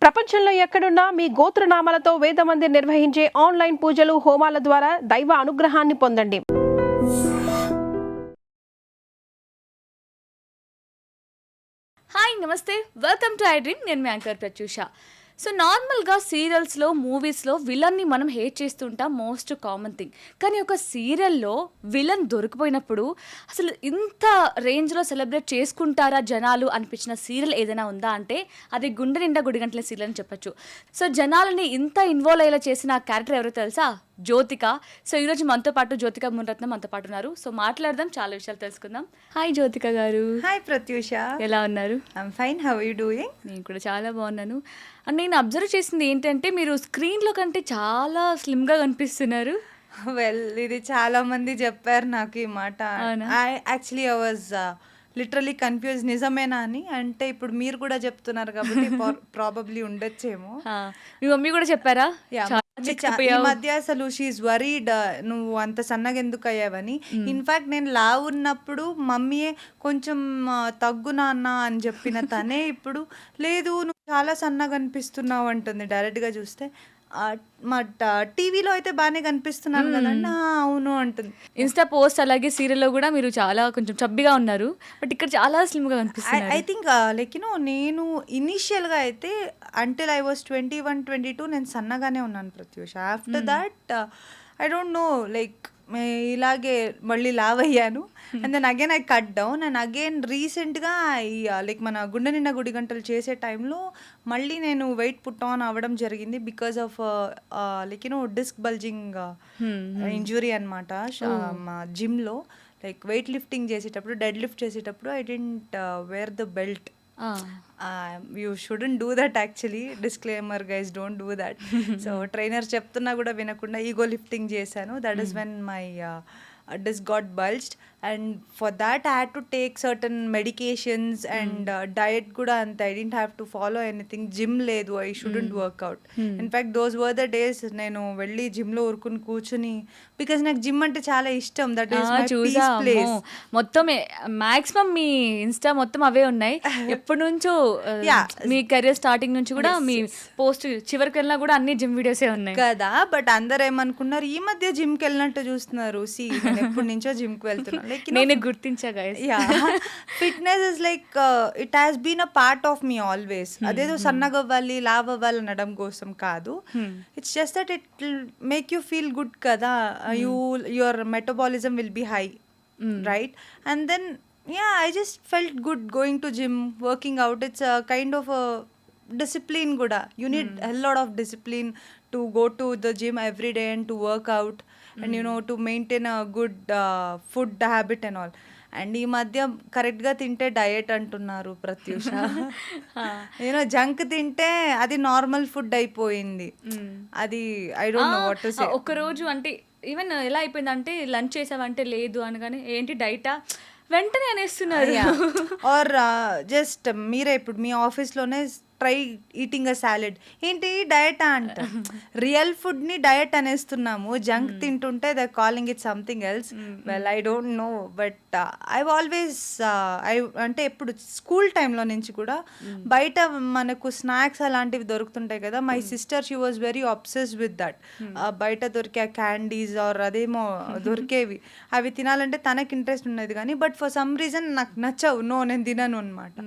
ప్రపంచంలో ఎక్కడున్నా మీ గోత్రనామాలతో వేదమందిర్ నిర్వహించే ఆన్లైన్ పూజలు హోమాల ద్వారా దైవ అనుగ్రహాన్ని పొందండి. హాయ్ నమస్తే, వెల్కమ్ టు ఐ డ్రీమ్. నేను మీ యాంకర్ ప్రత్యూష. సో నార్మల్గా సీరియల్స్లో మూవీస్లో విలన్ని మనం హేట్ చేస్తుంటాం, మోస్ట్ కామన్ థింగ్. కానీ ఒక సీరియల్లో విలన్ దొరికిపోయినప్పుడు అసలు ఇంత రేంజ్లో సెలబ్రేట్ చేసుకుంటారా జనాలు అనిపించిన సీరియల్ ఏదైనా ఉందా అంటే అది గుండె నిండా గుడిగంటల సీరియల్ అని చెప్పొచ్చు. సో జనాలని ఇంత ఇన్వాల్వ్ అయ్యేలా చేసిన క్యారెక్టర్ ఎవరో తెలుసా? జ్యోతిక. సో ఈరోజు మనతో పాటు జ్యోతిక మునిరత్నం మనతో పాటు ఉన్నారు. సో మాట్లాడదాం, చాలా విషయాలు తెలుసుకుందాం. హాయ్ జ్యోతిక గారు. హాయ్ ప్రత్యూష, ఎలా ఉన్నారు? I'm fine, how you doing? నేను కూడా చాలా బాగున్నాను. అండ్ నేను అబ్జర్వ్ చేసింది ఏంటంటే మీరు స్క్రీన్లో కంటే చాలా స్లిమ్గా కనిపిస్తున్నారు. వెల్, ఇది చాలా మంది చెప్పారు నాకు ఈ మాట. అవునా? ఐ వాజ్ లిటరలీ కన్ఫ్యూజ్, నిజమేనా అని. అంటే ఇప్పుడు మీరు కూడా చెప్తున్నారు కాబట్టి ప్రాబబ్లీ ఉండొచ్చేమో. మీ మమ్మీ కూడా చెప్పారా? ఈ మధ్య అసలు షీఈ్ వరీడ్, నువ్వు అంత సన్నగా ఎందుకు అయ్యావని. ఇన్ఫాక్ట్ నేను లావు ఉన్నప్పుడు మమ్మీయే కొంచెం తగ్గు నాన్న అని చెప్పిన తనే ఇప్పుడు లేదు నువ్వు చాలా సన్నగా అనిపిస్తున్నావు అంటుంది డైరెక్ట్గా చూస్తే. మా టీవీలో అయితే బాగానే కనిపిస్తున్నాను కదండి. అవును అంటుంది. ఇన్స్టా పోస్ట్ అలాగే సీరియల్లో కూడా మీరు చాలా కొంచెం చబ్బిగా ఉన్నారు, బట్ ఇక్కడ చాలా స్లిమ్గా కనిపిస్తుంది. ఐ థింక్ లైక్ నేను ఇనీషియల్గా అయితే అంటిల్ ఐ వాజ్ 21-22 నేను సన్నగానే ఉన్నాను Pratyusha. After that I don't know, like ఇలాగే మళ్ళీ లావ్ అయ్యాను. And then again I cut down. And again రీసెంట్గా లైక్ మన గుండె నిండా గుడి గంటలు చేసే టైంలో మళ్ళీ నేను వెయిట్ పుట్ ఆన్ అవ్వడం జరిగింది because of like disc bulging injury అనమాట. మా జిమ్లో లైక్ వెయిట్ లిఫ్టింగ్ చేసేటప్పుడు, డెడ్ లిఫ్ట్ చేసేటప్పుడు I didn't wear the belt. You shouldn't do that actually. Disclaimer guys, don't do that. So trainer చెప్తున్నా కూడా వినకుండా ఈగో లిఫ్టింగ్ చేశాను. That is when my disc got bulged, and for that I had to take certain medications and diet kuda ante. I didn't have to follow anything. Gym ledu, I shouldn't work out. In fact those were the days nenu velli gym lo urkuni కూర్చుని, because నాకు gym అంటే చాలా ఇష్టం. That is my peace place. మొత్తం maximum మీ insta మొత్తం అవే ఉన్నాయి ఎప్పటి నుంచో. మీ కెరీర్ స్టార్టింగ్ నుంచి కూడా మీ పోస్ట్ చివరికి వెళ్ళినా కూడా అన్ని జిమ్ వీడియోసే ఉన్నాయి కదా. బట్ అందరు ఏమనుకున్నారు, ఈ మధ్య జిమ్కి వెళ్ళినట్టు చూస్తున్నారు. సి ఎప్పటి నుంచో జిమ్కి వెళ్తున్నాను. లైక్ నేను గుర్తించా guys. Fitness is like it has been a part of me always. అదేదో సన్నగా అవ్వాలి, లావ్ అవ్వాలి అనడం కోసం కాదు. It's just that it will make you feel good కదా. Your metabolism will be high, right? And then I just felt good going to gym, working out. It's a kind of a discipline kuda. You need a lot of discipline to go to the gym every day and to work out and to maintain a good food habit and all. And ఈ మధ్య కరెక్ట్గా తింటే diet అంటున్నారు Pratyusha. Junk తింటే అది normal food అయిపోయింది. అది I don't no what to say. ఒక రోజు అంటే ఈవెన్ ఎలా అయిపోయిందంటే లంచ్ చేసావంటే లేదు అనగానే ఏంటి డైటా వెంటనే అనేస్తున్నారు. ఆర్ జస్ట్ మీరే ఇప్పుడు మీ ఆఫీస్లోనే ట్రై ఈటింగ్ అ సాలెడ్, ఏంటి డయట్ అంట. రియల్ ఫుడ్ని డయట్ అనేస్తున్నాము. జంక్ తింటుంటే they calling it something else. Well I don't no, but I always అంటే ఎప్పుడు స్కూల్ టైంలో నుంచి కూడా బయట మనకు స్నాక్స్ అలాంటివి దొరుకుతుంటాయి కదా. My sister she was very obsess with that. బయట దొరికే క్యాండీస్ ఆర్ అదేమో దొరికేవి, అవి తినాలంటే తనకి ఇంట్రెస్ట్ ఉన్నది కానీ బట్ ఫర్ సమ్ రీజన్ నాకు నచ్చవు. నో, నేను తినను అనమాట.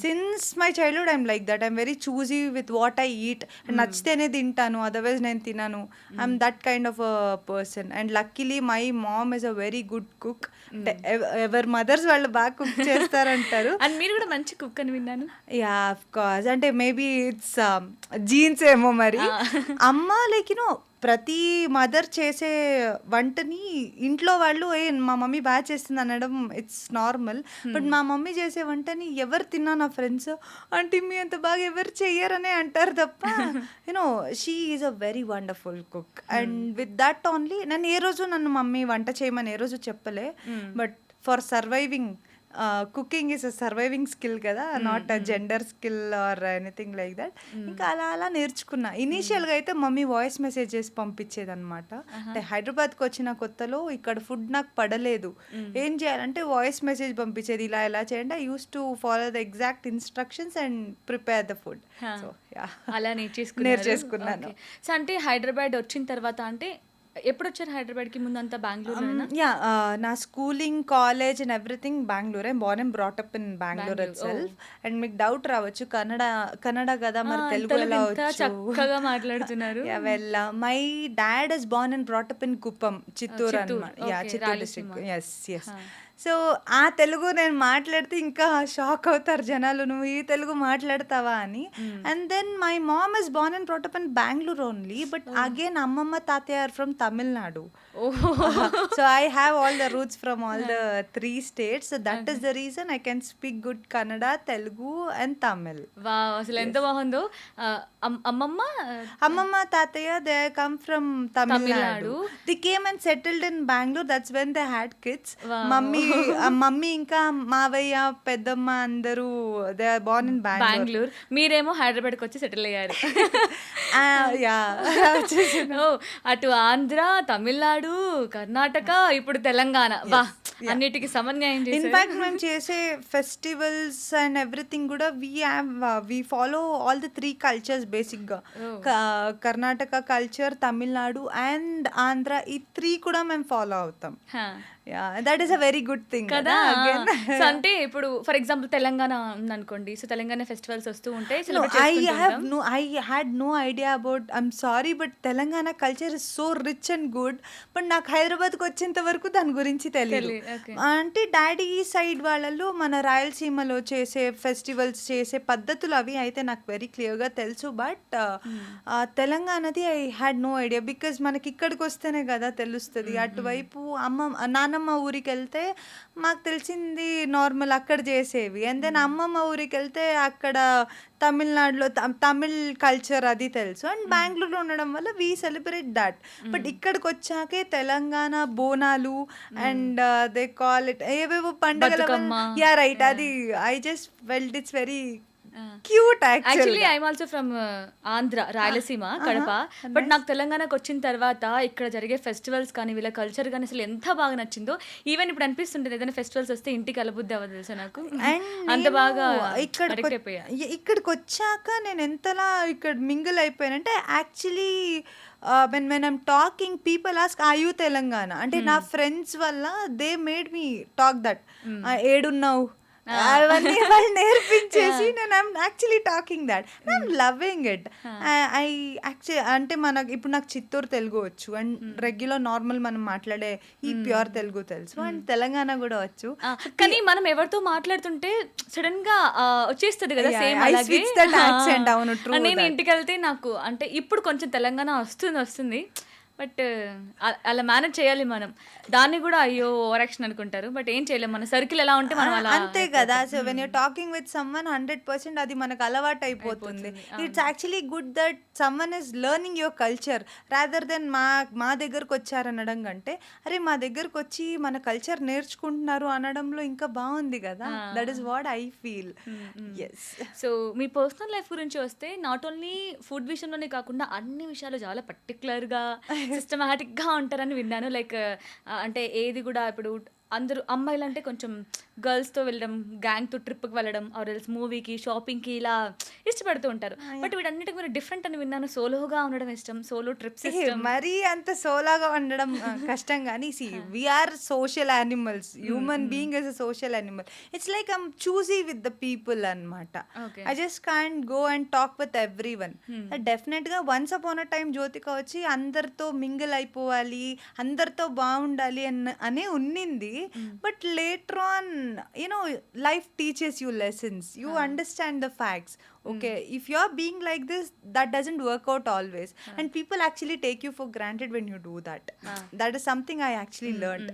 Since my childhood I'm like that. I'm very choosy with what I eat. నచ్చితేనే తింటాను, అదర్వైజ్ నేను తినను. I'm that kind of a person. And luckily my mom is a very good cook. ఎవరి మదర్స్ వాళ్ళు బాగా కుక్ చేస్తారంటారు. అండ్ మీరు కూడా మంచి కుక్ అని విన్నాను. Yeah, of course. అంటే మేబీ ఇట్స్ జీన్స్ ఏమో మరి. అమ్మ లైక్ ప్రతి మదర్ చేసే వంటని ఇంట్లో వాళ్ళు మా మమ్మీ బాగా చేస్తుంది అనడం ఇట్స్ నార్మల్. బట్ మా మమ్మీ చేసే వంటని ఎవరు తిన్నా నా ఫ్రెండ్స్ అంటే మీ అంత బాగా ఎవరు చెయ్యరనే అంటారు తప్ప she is a very wonderful cook. And with that only నేను ఏ రోజు నన్ను మమ్మీ వంట చేయమని ఏ రోజు చెప్పలే. But for surviving cooking is a surviving skill కదా, not a gender skill or anything like that. ఇంకా అలా అలా నేర్చుకున్నా. ఇనీషియల్గా అయితే మమ్మీ వాయిస్ మెసేజెస్ పంపించేది అనమాట. అంటే హైదరాబాద్కి వచ్చిన కొత్తలో ఇక్కడ ఫుడ్ నాకు పడలేదు, ఏం చేయాలంటే వాయిస్ మెసేజ్ పంపించేది, ఇలా ఎలా చేయండి. I use to follow the exact instructions and prepare the food. So అలా నేర్చేసుకున్నాను. సో అంటే హైదరాబాద్ వచ్చిన తర్వాత అంటే ఎప్పుడు వచ్చారు హైదరాబాద్కి? ముందు అంతా బెంగళూరు? యా, నా స్కూలింగ్, కాలేజ్ అండ్ ఎవ్రీథింగ్ బెంగళూరే. Born and brought up in Bengaluru itself. And మీకు డౌట్ రావచ్చు, కన్నడ కదా మరి తెలుగు ఎలా వచ్చు, చక్కగా మాట్లాడుతున్నారు. Well my dad is born and brought up in Kuppam, Chittoor అన్నమాట. Yeah, Chittoor district. Yes yes. So ఆ తెలుగు నేను మాట్లాడితే ఇంకా షాక్ అవుతారు జనాలు, నువ్వు ఈ తెలుగు మాట్లాడతావా అని. And then my mom is born and brought up in Bengaluru only, but again అమ్మమ్మ తాతయ్య are from Tamil Nadu. So I have all the roots from all the 3 states. So that is the reason I can speak good Kannada, Telugu and Tamil. Wow, అసలు ఎంత బాగుందో. అమ్మమ్మ తాతయ్య they come from Tamil Nadu. They came and settled in Bengaluru. That's when they had kids. Mummy ఇంకా మావయ్య, పెద్దమ్మ అందరూ they are born in Bengaluru. మీరేమో హైదరాబాద్కి వచ్చి సెటిల్ అయ్యారు. అటు ఆంధ్ర, తమిళనాడు, కర్ణాటక, ఇప్పుడు తెలంగాణ. వా, అన్నిటికీ సమన్వయం చేశారు. ఇన్ఫాక్ట్ మేము చేసే ఫెస్టివల్స్ అండ్ ఎవ్రీథింగ్ కూడా we follow all the 3 cultures బేసిక్గా. కర్ణాటక కల్చర్, తమిళనాడు అండ్ ఆంధ్ర, ఈ 3 కూడా మేము ఫాలో అవుతాం. That is a very good thing కదా. సో అంటే ఇప్పుడు ఫర్ ఎగ్జాంపుల్ తెలంగాణ ఉందనుకోండి, సో తెలంగాణ ఫెస్టివల్స్ వస్తూ ఉంటాయి. I had no idea about, I'm sorry, but Telangana culture is so rich and good. But నాకు హైదరాబాద్కి వచ్చేంత వరకు దాని గురించి తెలియదు. అంటే డాడీ సైడ్ వాళ్ళలో మన రాయలసీమలో చేసే ఫెస్టివల్స్, చేసే పద్ధతులు అవి అయితే నాకు వెరీ క్లియర్గా తెలుసు. బట్ తెలంగాణది I had no idea, because మనకి ఇక్కడికి వస్తేనే కదా తెలుస్తుంది. అటువైపు నాన్నమ్మ ఊరికి వెళ్తే మాకు తెలిసింది నార్మల్ అక్కడ చేసేవి. అండ్ దెన్ అమ్మమ్మ ఊరికి వెళ్తే అక్కడ తమిళనాడులో తమిళ్ కల్చర్ అది తెలుసు. అండ్ బెంగళూరులో ఉండడం వల్ల వీ సెలబ్రేట్ దట్. బట్ ఇక్కడికి వచ్చాకే Telangana Bonalu and they call it ఏవేవో పండుగల, యా రైట్, అది I just felt it's very cute. Actually I'm also from Andhra, Rayalaseema, Kadapa. But నాకు తెలంగాణకు వచ్చిన తర్వాత ఇక్కడ జరిగే ఫెస్టివల్స్ కానీ వీళ్ళ కల్చర్ కానీ అసలు ఎంత బాగా నచ్చిందో. ఈవెన్ ఇప్పుడు అనిపిస్తుంటుంది ఏదైనా ఫెస్టివల్స్ వస్తే ఇంటికి అలబుద్ది అవ్వదు తెలుసా నాకు, అంత బాగా ఇక్కడికి వచ్చాక నేను ఎంతలా ఇక్కడ మింగిల్ అయిపోయానంటే, actually when I'm talking, people ask, are you Telangana? అంటే నా ఫ్రెండ్స్ వల్ల they made me talk that, ఏడున్నావు అవన్నీ వాళ్ళు నేర్పించేసి నేను I'm actually talking that, I'm loving it. I actually అంటే మనకు ఇప్పుడు నాకు చిత్తూరు తెలుగు వచ్చు, అండ్ రెగ్యులర్ నార్మల్ మనం మాట్లాడే ఈ ప్యూర్ తెలుగు తెలుసు, అండ్ తెలంగాణ కూడా వచ్చు. కానీ మనం ఎవరితో మాట్లాడుతుంటే సడన్ గా వచ్చేస్తుంది కదా సేమ్. అవును, నేను ఇంటికి వెళ్తే నాకు అంటే ఇప్పుడు కొంచెం తెలంగాణ వస్తుంది, బట్ అలా మేనేజ్ చేయాలి మనం. దాన్ని కూడా అయ్యో ఓవర్ యాక్షన్ అనుకుంటారు, బట్ ఏం చేయలేము, మన సర్కిల్ ఎలా ఉంటే మనం అలా అంతే కదా. So when you're talking with someone 100% అది మనకు అలవాటు అయిపోతుంది. It's actually good that someone is learning your culture rather than మా దగ్గరకు వచ్చారనడం కంటే, అరే మా దగ్గరకు వచ్చి మన కల్చర్ నేర్చుకుంటున్నారు అనడంలో ఇంకా బాగుంది కదా. That is what I feel. Yes. So మీ పర్సనల్ లైఫ్ గురించి వస్తే నాట్ ఓన్లీ ఫుడ్ విషయంలోనే కాకుండా అన్ని విషయాలు చాలా పర్టికులర్గా సిస్టమాటిక్గా ఉంటారని విన్నాను. లైక్ అంటే ఏది కూడా ఇప్పుడు అందరూ అమ్మాయిలు అంటే కొంచెం గర్ల్స్తో వెళ్ళడం, గ్యాంగ్తో ట్రిప్కి వెళ్ళడం, ఆర్ ఎల్స్ మూవీకి, షాపింగ్కి ఇలా ఇష్టపడుతూ ఉంటారు. బట్ వీటన్నిటికి మీరు డిఫరెంట్ అని విన్నాను, సోలోగా ఉండడం ఇష్టం, సోలో ట్రిప్స్ ఇష్టం. మరీ అంత సోలోగా ఉండడం కష్టం. కానీ we are social animals, human being is a social animal. It's like I'm choosy with the people అనమాట. I just can't go and talk with everyone. డెఫినెట్గా once upon a time Jyothika వచ్చి అందరితో మింగిల్ అయిపోవాలి, అందరితో బాగుండాలి అనే ఉన్నింది. But later on, you know, life teaches you lessons. You understand the facts. Okay, if you're being like this, that doesn't work out always. And people actually take you for granted when you do that. That is something I actually learned.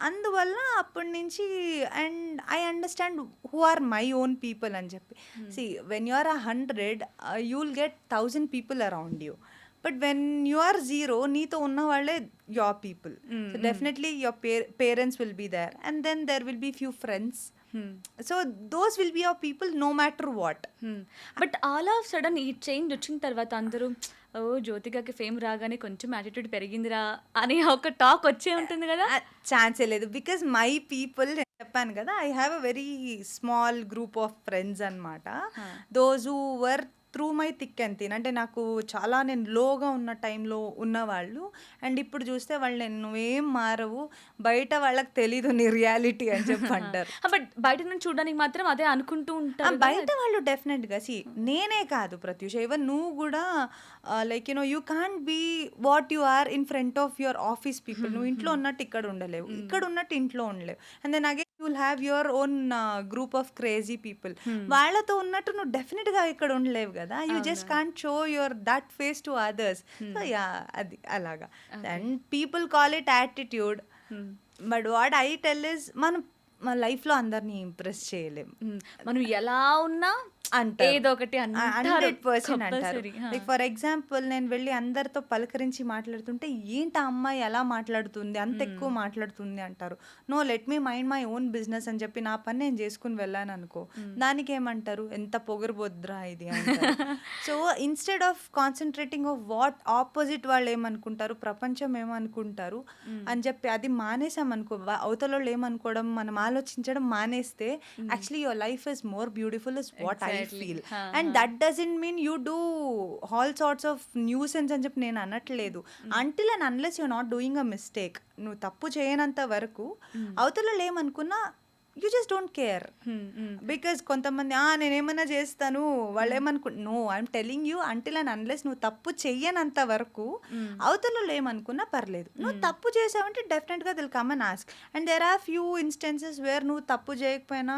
అందువల్ల అప్పటి నుంచి, and I understand who are my own people అని చెప్పి. See, when you are 100, you'll get 1000 people around you. But when you are 0, నీతో ఉన్న వాళ్ళే your people. So definitely your parents will be there, and then there will be few friends, so those will be your people no matter what. But all of sudden ఈ change వచ్చిన తర్వాత అందరూ ఓ జ్యోతికకి fame రాగానే కొంచెం attitude పెరిగిందిరా అని ఒక talk వచ్చే ఉంటుంది కదా. ఛాన్సే లేదు, బికాస్ మై పీపుల్ చెప్పాను కదా, I have a very small group of friends అనమాట. Those who were through my thick and thin, అంటే నాకు చాలా నేను లోగా ఉన్న టైంలో ఉన్నవాళ్ళు, అండ్ ఇప్పుడు చూస్తే వాళ్ళు నేను నువ్వేం మారవు, బయట వాళ్ళకి తెలీదు నీ రియాలిటీ అని చెప్పి అంటారు. బట్ బయట నుంచి చూడడానికి మాత్రం అదే అనుకుంటూ ఉంటారు. బయట వాళ్ళు డెఫినెట్గా నేనే కాదు ప్రత్యూష, ఈవెన్ నువ్వు కూడా like you can't be what you are in front of your office people. నువ్వు ఇంట్లో ఉన్నట్టు ఇక్కడ ఉండలేవు, ఇక్కడ ఉన్నట్టు ఇంట్లో ఉండలేవు. And then again you will have your own group of crazy people. వాళ్ళతో ఉన్నట్టు నువ్వు డెఫినెట్గా ఇక్కడ ఉండలేవు కదా. You just can't show your that face to others. So yeah, అది అలాగా. And people call it attitude, but what I tell is మన లైఫ్లో అందరినీ ఇంప్రెస్ చేయలేము. మనం ఎలా ఉన్నా అంటారు, ఏదో ఒకటి 100% అంటారు. లైక్ ఫర్ ఎగ్జాంపుల్ నేను వెళ్ళి అందరితో పలకరించి మాట్లాడుతుంటే ఏంటి ఆ అమ్మాయి ఎలా మాట్లాడుతుంది, అంత ఎక్కువ మాట్లాడుతుంది అంటారు. No, let me mind my own business అని చెప్పి నా పని నేను చేసుకుని వెళ్ళాను అనుకో, దానికి ఏమంటారు, ఎంత పొగరుబోద్రా ఇది అంటారు. So instead of concentrating of what opposite వాళ్ళు ఏమనుకుంటారు, ప్రపంచం ఏమనుకుంటారు అని చెప్పి అది మానేసామనుకో, అవతల వాళ్ళు ఏమనుకోవడం మనం ఆలోచించడం మానేస్తే actually your life is more beautiful is what I feel. And that doesn't mean you do all sorts of nuisance అని చెప్పి నేను అనట్లేదు. Until and unless you're not doing a mistake, నువ్వు తప్పు చేయనంత వరకు అవతల ఏమనుకున్నా you just don't care. Because కొంతమంది నేనేమన్నా చేస్తాను వాళ్ళు no, I'm telling you until and unless నువ్వు తప్పు చెయ్యనంత వరకు అవతల ఏమనుకున్నా పర్లేదు. నువ్వు తప్పు చేసావంటే డెఫినెట్గా they'll come and ask. And there are few instances where నువ్వు తప్పు చేయకపోయినా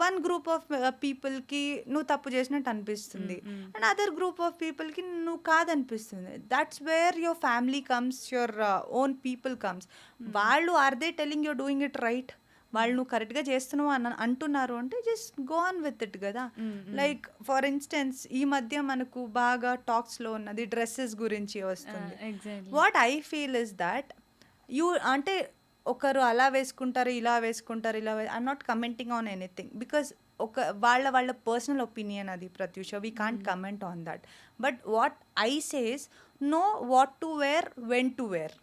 వన్ గ్రూప్ ఆఫ్ పీపుల్కి నువ్వు తప్పు చేసినట్టు అనిపిస్తుంది, అండ్ అదర్ గ్రూప్ ఆఫ్ పీపుల్కి నువ్వు కాదనిపిస్తుంది. That's where your family comes, your own people comes. వాళ్ళు are they telling you're doing it right, వాళ్ళు నువ్వు కరెక్ట్గా చేస్తున్నావు అంటున్నారు అంటే just go on with it కదా. లైక్ ఫర్ ఇన్స్టెన్స్ ఈ మధ్య మనకు బాగా టాక్స్లో ఉన్నది డ్రెస్సెస్ గురించి వస్తుంది. What I feel is that అంటే ఒకరు అలా వేసుకుంటారు, ఇలా వేసుకుంటారు, I'm not commenting on anything, because వాళ్ళ పర్సనల్ ఒపీనియన్ అది Prathyusha, we can't comment on that. But what I says, no what to wear, when to wear.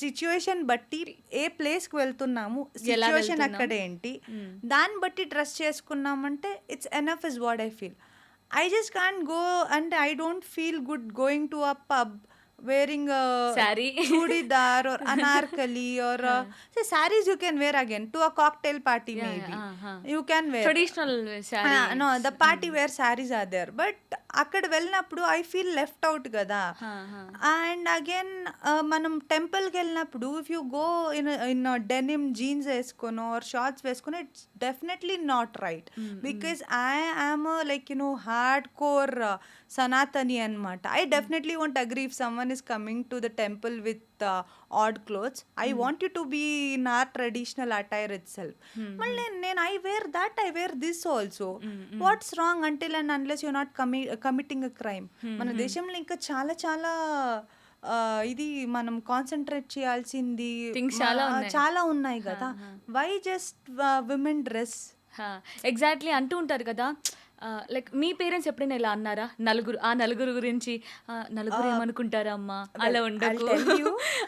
Situation బట్టి ఏ ప్లేస్కి వెళ్తున్నాము, సిచ్యువేషన్ అక్కడ ఏంటి, దాన్ని బట్టి డ్రెస్ చేసుకున్నామంటే it's enough is what I feel. I just can't go and I don't feel good going to a pub wearing a saree, churidar or anarkali or say sarees you can wear again to a cocktail party, maybe you can wear traditional saree. No, the party wear sarees are there, but అక్కడ వెళ్ళినప్పుడు I feel left out కదా. And again మనం టెంపుల్కి వెళ్ళినప్పుడు if you go in denim jeans వేసుకోను or shorts వేసుకుని it's definitely not right, because I am like hard core సనాతని అనమాట. I definitely won't agree if someone is coming to the temple with odd clothes. I want you to be in our traditional attire itself. Malli nen I wear that, I wear this also. What's wrong until and unless you're not committing a crime. మన దేశంలో ఇంకా చాలా చాలా ఇది మనం concentrate చేయాల్సింది చాలా ఉన్నాయి కదా. Why just women dress? Exactly అంటూ ఉంటారు కదా, లైక్ మీ పేరెంట్స్ ఎప్పుడైనా ఇలా అన్నారా, నలుగురు గురించి నలుగురు ఏమనుకుంటారా అమ్మా, అలా ఉండకు,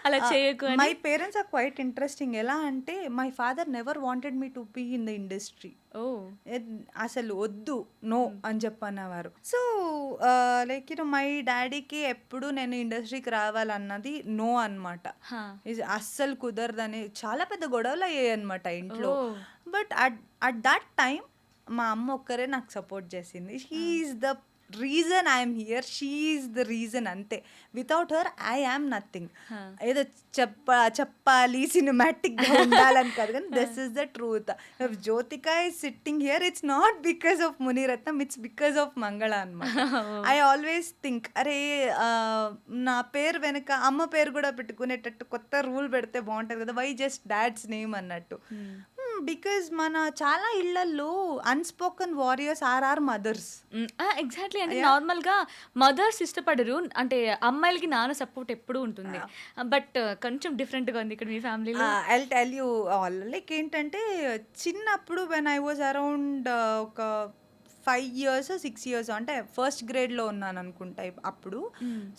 అలా చేయకు? My parents are quite interesting. ఎలా అంటే my father never wanted me to be in the industry. అసలు వద్దు, నో అని చెప్పనేవారు. సో లైక్ మై డాడీకి ఎప్పుడు నేను ఇండస్ట్రీకి రావాలన్నది నో అనమాట. అస్సలు కుదరదని చాలా పెద్ద గొడవలు అయ్యాయి అనమాట ఇంట్లో. బట్ అట్ దట్ టైం మా అమ్మ ఒక్కరే నాకు సపోర్ట్ చేసింది. She is the reason I'm here, she is the reason, అంతే. Without her I am nothing. ఏదో చెప్పాలి సినిమాటిక్గా ఉండాలని కాదు, కానీ this is the truth. Jyothika is sitting here, it's not because of Muniratnam, it's because of Mangala అనమాట. ఐ ఆల్వేస్ థింక్, అరే నా పేరు వెనక అమ్మ పేరు కూడా పెట్టుకునేటట్టు కొత్త రూల్ పెడితే బాగుంటుంది కదా, వై జస్ట్ డాడ్స్ నేమ్ అన్నట్టు. బికాజ్ మన చాలా ఇళ్లల్లో అన్స్పోకన్ వారియర్స్ ఆర్ మదర్స్. ఎగ్జాక్ట్లీ. అంటే నార్మల్గా మదర్స్ ఇష్టపడరు, అంటే అమ్మాయిలకి నాన్న సపోర్ట్ ఎప్పుడూ ఉంటుంది. బట్ కొంచెం డిఫరెంట్గా ఉంది ఇక్కడ మీ ఫ్యామిలీలో. I tell you all. Like ఏంటంటే చిన్నప్పుడు వెన్ ఐ వాజ్ అరౌండ్ ఒక 5 years 6 years అంటే ఫస్ట్ గ్రేడ్లో ఉన్నాను అనుకుంటా అప్పుడు.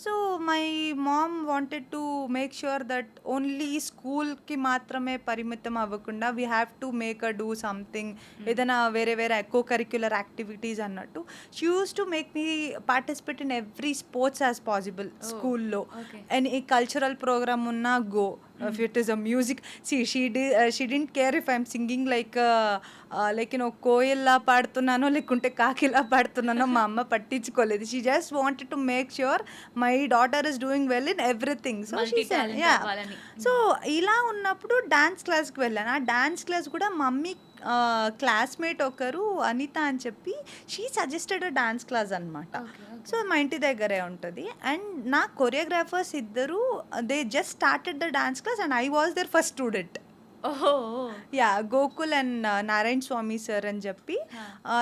So my mom wanted to make sure that only స్కూల్కి మాత్రమే పరిమితం అవ్వకుండా we have to make a do something, ఏదైనా వేరే వేరే కో కరిక్యులర్ యాక్టివిటీస్ అన్నట్టు. She used to make me participate in every sports as possible స్కూల్లో. అండ్ ఈ కల్చరల్ ప్రోగ్రామ్ ఉన్నా go. If it is a music, see, she didn't care if I'm singing like కోయిల్లా పాడుతున్నానో లేకుంటే కాకిలా పాడుతున్నానో మా అమ్మ పట్టించుకోలేదు. She just wanted to make sure my daughter is doing well in everything. So so ఇలా ఉన్నప్పుడు డాన్స్ క్లాస్కి వెళ్ళాను. ఆ డాన్స్ క్లాస్ కూడా మమ్మీ క్లాస్మేట్ ఒకరు అనిత అని చెప్పి she suggested a dance class అనమాట. సో మా ఇంటి దగ్గరే ఉంటుంది. అండ్ నా కొరియోగ్రాఫర్స్ ఇద్దరు they just started the dance class and I was their first student. Yeah, Gokul and Narayana Swamy sir అని చెప్పి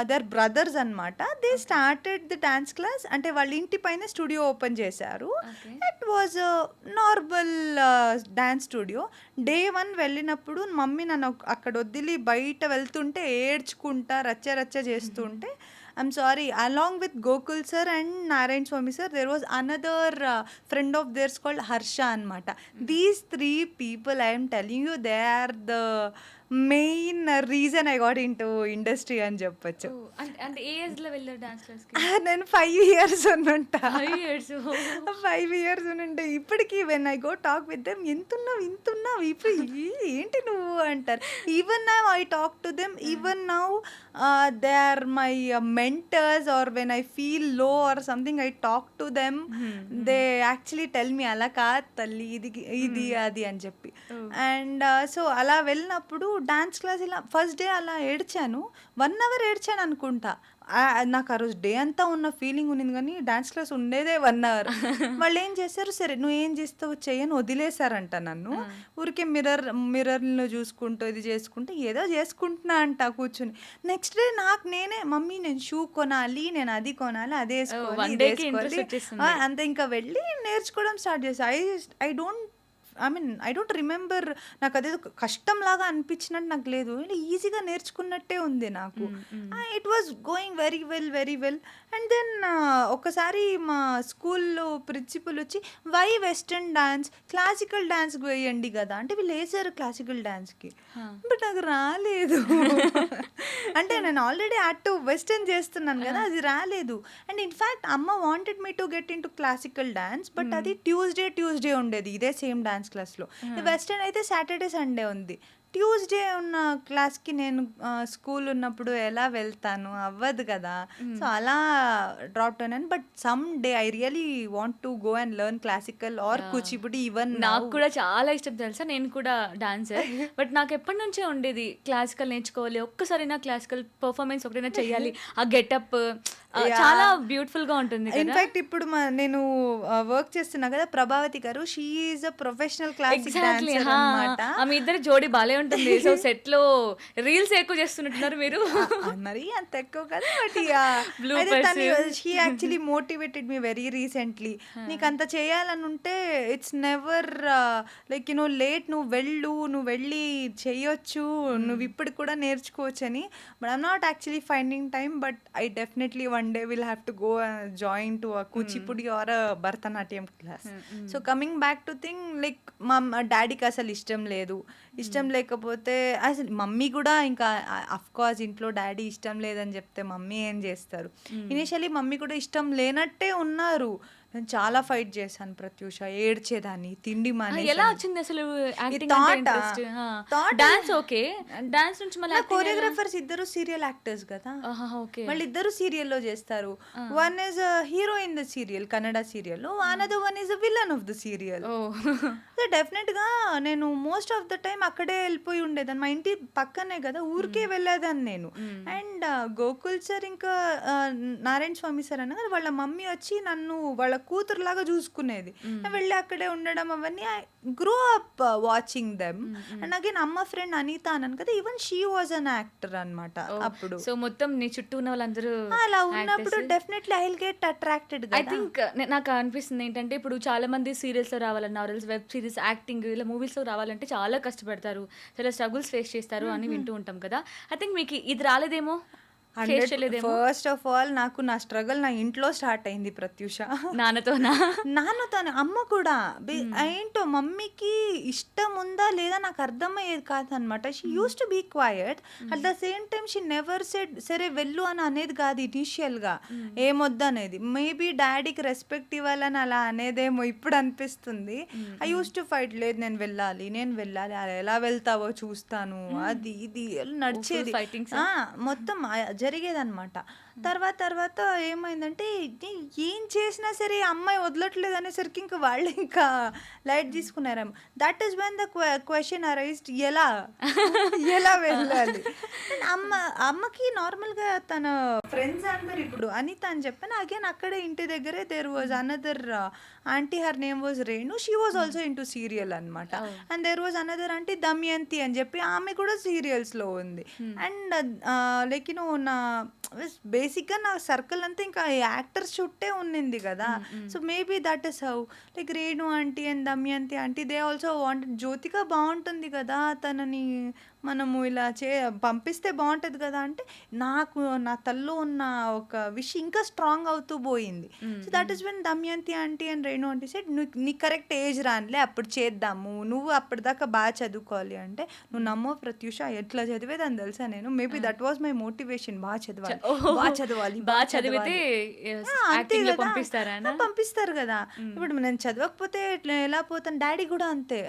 దర్ బ్రదర్స్ అనమాట. They started the dance class. అంటే వాళ్ళ ఇంటి పైన స్టూడియో ఓపెన్ చేశారు. It was normal dance studio. Day 1 వెళ్ళినప్పుడు మమ్మీ నన్ను అక్కడ వదిలి బయట వెళ్తుంటే ఏడ్చుకుంటా రచ్చ చేస్తుంటే, I'm sorry, along with Gokul sir and Narayan Swami sir, there was another friend of theirs called Harsha anmata. These 3 people, I am telling you, they are the main reason I got into industry అని చెప్పచ్చు. అంటే ఏ age లో వెళ్ళారు dance class కి? నేను 5 years ఉన్నంట. 5 years 5 years ఉన్నంటే ఇప్పటికి when I go talk with them, ఇంతున్నావు ఇప్పుడు ఏంటి నువ్వు అంటారు. Even now I talk to them, even now they are my mentors. Or when I feel low or something I talk to them, they actually tell me అలా కాదు తల్లి ఇది అది అని చెప్పి. అండ్ సో అలా వెళ్ళినప్పుడు డాన్స్ క్లాస్ ఇలా ఫస్ట్ డే అలా ఏడ్చాను. 1 hour ఏడ్చాను అనుకుంటా. నాకు ఆ రోజు డే అంతా ఉన్న ఫీలింగ్ ఉన్నింది, కానీ డాన్స్ క్లాస్ ఉండేదే 1 hour. వాళ్ళు ఏం చేశారు, సరే నువ్వు ఏం చేస్తావు చెయ్యని వదిలేశారంట నన్ను. ఊరికే మిర్రర్లో చూసుకుంటూ ఇది చేసుకుంటూ ఏదో చేసుకుంటున్నా అంట కూర్చుని. నెక్స్ట్ డే నాకు నేనే మమ్మీ నేను షూ కొనాలి, నేను అది కొనాలి, అది వేసుకోవాలి అంతే. ఇంకా వెళ్ళి నేర్చుకోవడం స్టార్ట్ చేశాను. ఐ డోంట్ రిమెంబర్ నాకు అదేదో కష్టంలాగా అనిపించినట్టు నాకు లేదు, ఈజీగా నేర్చుకున్నట్టే ఉంది నాకు. It was going very well. And then ఒకసారి మా స్కూల్లో ప్రిన్సిపల్ వచ్చి వై వెస్టర్న్ డాన్స్, క్లాసికల్ డాన్స్కి వేయండి కదా అంటే వీళ్ళు వేసారు క్లాసికల్ డాన్స్కి. బట్ నాకు రాలేదు. అంటే నేను ఆల్రెడీ యాక్టివ్ వెస్టర్న్ చేస్తున్నాను కదా, అది రాలేదు. అండ్ ఇన్ఫ్యాక్ట్ అమ్మ wanted me to get in to classical dance, but అది ట్యూస్డే ఉండేది ఇదే సేమ్ డాన్స్ క్లాస్లో. వెస్టర్న్ అయితే సాటర్డే సండే ఉంది. ట్యూస్డే ఉన్న క్లాస్కి నేను స్కూల్ ఉన్నప్పుడు ఎలా వెళ్తాను, అవ్వదు కదా. సో అలా డ్రాప్ అయినాను. But some day I really want to go and learn classical or Kuchipudi. Even నాకు కూడా చాలా ఇష్టం తెలుసా, నేను కూడా డాన్సర్. బట్ నాకు ఎప్పటి నుంచే ఉండేది క్లాసికల్ నేర్చుకోవాలి, ఒక్కసారి నా క్లాసికల్ పర్ఫార్మెన్స్ ఒకటైనా చెయ్యాలి. ఆ గెటప్ చాలా బ్యూటిఫుల్ గా ఉంటుంది. ఇన్ఫాక్ట్ ఇప్పుడు నేను వర్క్ చేస్తున్నా కదా ప్రభావతి గారు, she is a professional classic dancer అన్నమాట. మీ ఇద్దరు జోడీ బాలే ఉంటుంది. సో సెట్ లో రీల్స్ ఎక్కువ చేస్తున్నట్టున్నారు మీరు. మరి అంత ఎక్కువ కదా, but she actually motivated me very recently. నీకు అంత చేయాలని ఉంటే ఇట్స్ నెవర్ లైక్ లేట్, నువ్వు వెళ్ళి చెయ్యొచ్చు, నువ్వు ఇప్పుడు కూడా నేర్చుకోవచ్చు అని. But I'm not actually finding time, but I definitely one day we'll have to go and join to a kuchipudi or a bharatanatyam class. So coming back to thing, like డాడీకి అసలు ఇష్టం లేకపోతే అసలు మమ్మీ కూడా ఇంకా of course ఇంట్లో daddy ఇష్టం లేదని చెప్తే మమ్మీ ఏం చేస్తారు. ఇనిషియలీ మమ్మీ కూడా ఇష్టం లేనట్టే ఉన్నారు. నేను చాలా ఫైట్ చేశాను ప్రత్యూష, ఏడ్చేదాన్ని, తిండి మానేసి. ఎలా వచ్చింది అసలు డాన్స్? ఓకే, డాన్స్ నుంచి మళ్ళీ కోరియోగ్రాఫర్స్ ఇద్దరు సీరియల్ యాక్టర్స్ కదా, వాళ్ళు ఇద్దరు సీరియల్లో చేస్తారు. One is hero in the serial, Kannada serial, another one is villain of the serial. So definite గా నేను మోస్ట్ ఆఫ్ ద టైం అక్కడే వెళ్ళిపోయి ఉండేదాన్ని. మా ఇంటి పక్కనే కదా, ఊరికే వెళ్ళేదాన్ని నేను. అండ్ గోకుల్ సార్ ఇంకా నారాయణ స్వామి సార్ అన్న వాళ్ళ మమ్మీ వచ్చి నన్ను వాళ్ళ కూతురులాగా చూసుకునేది. వెళ్ళి అక్కడే ఉండడం అవన్నీ I grow up watching them. And again అమ్మ ఫ్రెండ్ అనిత అన్నాను కదా, even she was an actor అనమాట అప్పుడు. సో మొత్తం నీ చుట్టూ ఉన్న వాళ్ళందరూ అలా ఉన్నప్పుడు definitely I will get attracted. I think నాకు అనిపిస్తుంది ఏంటంటే ఇప్పుడు చాలా మంది సీరియల్స్ లో రావాలన్నా వెబ్ సిరీస్, యాక్టింగ్ ఇలా మూవీస్ లో రావాలంటే చాలా కష్టపడతారు, చాలా స్ట్రగుల్స్ ఫేస్ చేస్తారు అని వింటూ ఉంటాం కదా. ఐ థింక్ మీకు ఇది రాలేదేమో, ఫేస్ చేయలేదేమో. ఫస్ట్ ఆఫ్ ఆల్ నాకు నా స్ట్రగల్ నా ఇంట్లో స్టార్ట్ అయింది ప్రత్యూష. నాన్నతోనా? నాన్నతోనే. అమ్మ కూడా ఏంటో మమ్మీకి ఇష్టం ఉందా లేదా నాకు అర్థమయ్యేది కాదనమాట. She used to be quiet, at the same time she never said సరే వెళ్ళు అని అనేది కాదు ఇనీషియల్గా, ఏమొద్దు అనేది. మేబీ డాడీకి రెస్పెక్ట్ ఇవ్వాలని అలా అనేదేమో ఇప్పుడు అనిపిస్తుంది. ఐ యూస్ టు ఫైట్, లేదు నేను వెళ్ళాలి అలా ఎలా వెళ్తావో చూస్తాను, అది ఇది నడిచేది మొత్తం జరిగేదన్నమాట. తర్వాత ఏమైందంటే ఏం చేసినా సరే అమ్మాయి వదలట్లేదు అనేసరికి ఇంకా వాళ్ళు ఇంకా లైట్ తీసుకున్నారేమో. That is when the question arised, ఎలా వెళ్ళాలి. అమ్మకి నార్మల్గా తన ఫ్రెండ్స్ అందరు ఇప్పుడు అనిత అని చెప్పాను. అగైన్ అక్కడే ఇంటి దగ్గరే there was another aunty, her name was Renu, she was also into serial అనమాట. And there was another aunty Damayanti అని చెప్పి, ఆమె కూడా సీరియల్స్లో ఉంది. అండ్ లైక్ నా బేసిక్గా నా సర్కిల్ అంతా ఇంకా యాక్టర్స్ చుట్టే ఉన్నింది కదా. So maybe that is how like Renu aunty and Damayanti aunty they also wanted. Jyothika బాగుంటుంది కదా, తనని మనము ఇలా పంపిస్తే బాగుంటుంది కదా అంటే, నాకు నా తల్లో ఉన్న ఒక విషయం ఇంకా స్ట్రాంగ్ అవుతూ పోయింది. So that is when Damayanti aunty and Renu aunty said, నీ కరెక్ట్ ఏజ్ రానిలే అప్పుడు చేద్దాము, నువ్వు అప్పటిదాకా బాగా చదువుకోవాలి అంటే. నువ్వు నమ్మో ప్రత్యూష, ఎట్లా చదివేదని తెలుసా నేను. Maybe that was my motivation, బాగా చదవాలి బాగా చదివితే పంపిస్తారు కదా. ఇప్పుడు నేను చదవకపోతే ఎలా పోతాను. డాడీ కూడా అంతే.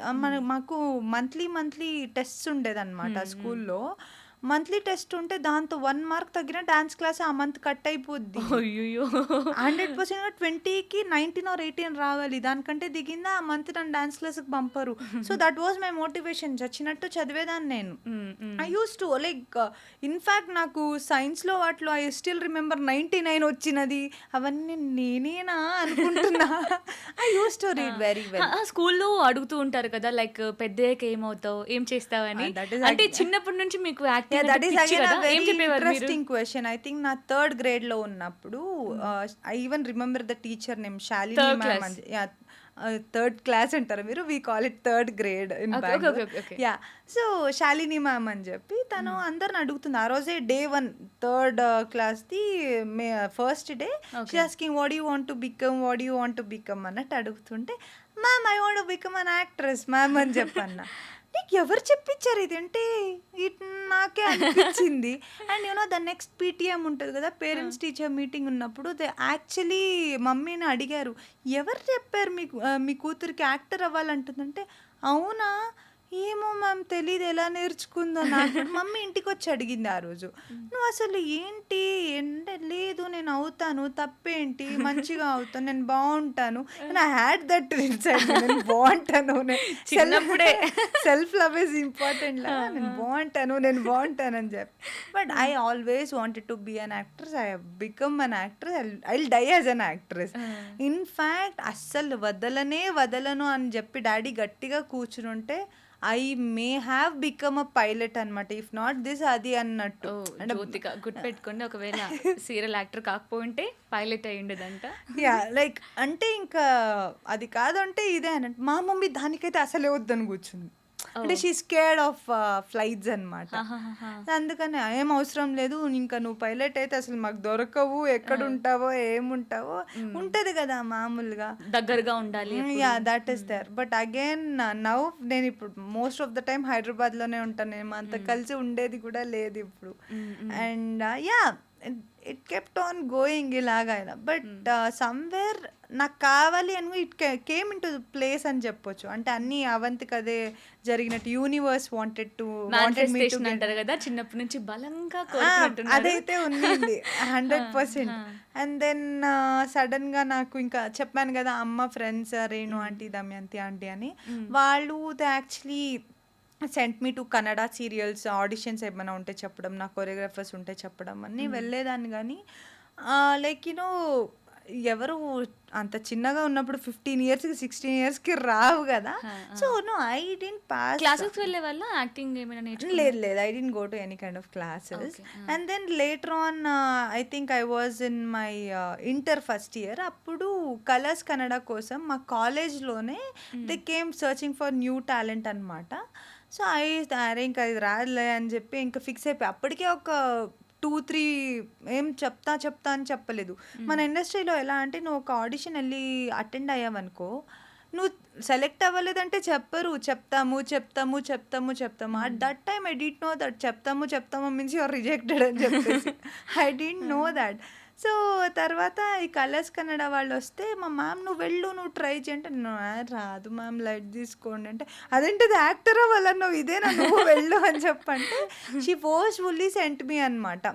మాకు మంత్లీ టెస్ట్స్ ఉండేదన్నమాట స్కూల్లో. మంత్లీ టెస్ట్ ఉంటే దాంతో 1 మార్క్ తగ్గిన డాన్స్ క్లాస్ ఆ మంత్ కట్ అయిపోద్ది. 100% 20కి 19 or 18 రావాలి, దానికంటే దిగిందా ఆ మంత్ నన్ను డాన్స్ క్లాస్కి పంపరు. So that was my motivation. చచ్చినట్టు చదివేదాన్ని నేను. I use to like in fact నాకు సైన్స్లో వాటిలో ఐ స్టిల్ రిమెంబర్ 99 వచ్చినది, అవన్నీ నేనేనా అనుకుంటున్నా. I use to read very well. స్కూల్లో అడుగుతూ ఉంటారు కదా, లైక్ పెద్దయ్యాక ఏమవుతావు, ఏం చేస్తావని. అంటే చిన్నప్పటి నుంచి మీకు that is again a very interesting question. I think na 3rd grade lo unnappudu I even remember the teacher name Shalini ma'am. Yeah, 3rd class antaru meeru, we call it 3rd grade in Bangalore. Okay. Yeah, so Shalini ma'am అని చెప్పి తను అందరిని అడుగుతుంది. ఆ రోజే day 1 3rd class the first day. she asking what do you want to become అన్నట్టు అడుగుతుంటే, ma'am I want to become an actress ma'am అని చెప్పన్నా. నీకు ఎవరు చెప్పించారు ఇది అంటే నాకే అనిపించింది. అండ్ ద నెక్స్ట్ పీటీఎం ఉంటుంది కదా, పేరెంట్స్ టీచర్ మీటింగ్ ఉన్నప్పుడు దే యాక్చువల్లీ మమ్మీని అడిగారు, ఎవరు చెప్పారు మీకు మీ కూతురికి యాక్టర్ అవ్వాలంటుందంటే, అవునా ఏమో మ్యామ్ తెలీదు, ఎలా నేర్చుకుందో నాకు. మమ్మీ ఇంటికి వచ్చి అడిగింది ఆ రోజు, నువ్వు అసలు ఏంటి అంటే, లేదు నేను అవుతాను, తప్పేంటి, మంచిగా అవుతాను, నేను బాగుంటాను. ఐ హ్యాడ్ దట్ ఇన్సైడ్, నేను బాగుంటాను, సెల్ఫ్ లవ్ ఈజ్ ఇంపార్టెంట్ లాగా, నేను బాగుంటాను అని చెప్పి. But I always wanted to be an actress. I have become an actress. I will die as an actress. In fact అస్సలు వదలను అని చెప్పి డాడీ గట్టిగా కూర్చునుంటే I may have become a pilot అనమాట. ఇఫ్ నాట్ దిస్ అది అన్నట్టు. గుర్తుపెట్టుకోండి, ఒకవేళ సీరియల్ యాక్టర్ కాకపోతే పైలట్ అయి ఉండేదంట. యా, లైక్ అంటే ఇంకా అది కాదంటే ఇదే అన్నట్టు. మా మమ్మీ దానికైతే అసలే వద్దని కూర్చుంది. అంటే షీ స్కేర్డ్ ఆఫ్ ఫ్లైట్స్ అనమాట. అందుకని ఏం అవసరం లేదు, ఇంకా నువ్వు పైలట్ అయితే అసలు మాకు దొరకవు, ఎక్కడుంటావో ఏముంటావో ఉంటది కదా మామూలుగా, దగ్గరగా ఉండాలి. Yeah, that is there. But again now నేను ఇప్పుడు most of the time Hyderabad లోనే ఉంటాను. నేను అంత కలిసి ఉండేది కూడా లేదు ఇప్పుడు. And yeah, it kept on going ఇలాగా. బట్ సమ్వేర్ నాకు కావాలి అని it came in to place అని చెప్పొచ్చు. అంటే అన్ని అవంతికి అదే జరిగినట్టు, యూనివర్స్ వాంటెడ్ అంటారు కదా, చిన్నప్పటి నుంచి బలంగా అదైతే ఉంది 100%. అండ్ దెన్ సడన్ గా నాకు ఇంకా చెప్పాను కదా, అమ్మ friends Renu aunty, Damayanti aunty అని, వాళ్ళు actually sent me to Kannada serials auditions ఏమైనా ఉంటే చెప్పడం, నా కొరియోగ్రాఫర్స్ ఉంటే చెప్పడం అని వెళ్ళేదాన్ని. కానీ లైక్ ఎవరు అంత చిన్నగా ఉన్నప్పుడు 15 ఇయర్స్కి 16 ఇయర్స్కి రావు కదా. So no, I didn't pass. Classes వెళ్ళే వల్ల యాక్టింగ్ ఏమైనా నేర్చుకున్నారా? లేదు, I didn't go to any kind of classes. And then later on I think I was in my inter first year. అప్పుడు కలర్స్ కన్నడ కోసం మా కాలేజ్లోనే they came searching for new talent అనమాట. సో అరే ఇంకా ఇది రాదులే అని చెప్పి ఇంకా ఫిక్స్ అయిపోయి అప్పటికే ఒక 2-3 ఏం చెప్తా అని చెప్పలేదు. మన ఇండస్ట్రీలో ఎలా అంటే నువ్వు ఒక ఆడిషన్ వెళ్ళి అటెండ్ అయ్యావనుకో, నువ్వు సెలెక్ట్ అవ్వలేదంటే చెప్పరు, చెప్తాము. At that time I did know that చెప్తాము మీన్స్ యూఆర్ రిజెక్టెడ్ అని చెప్పేసి I did know that. So తర్వాత ఈ కలర్స్ కన్నడ వాళ్ళు వస్తే మా మ్యామ్ నువ్వు వెళ్ళు, నువ్వు ట్రై చేయంటే రాదు మ్యామ్ లైట్ తీసుకోండి అంటే, అదేంటిది యాక్టర్ అవ్వాలన్నా ఇదేనా నువ్వు వెళ్ళు అని చెప్పంటే షీ ఫోర్స్ఫుల్లీ సెంట్ మీ అనమాట.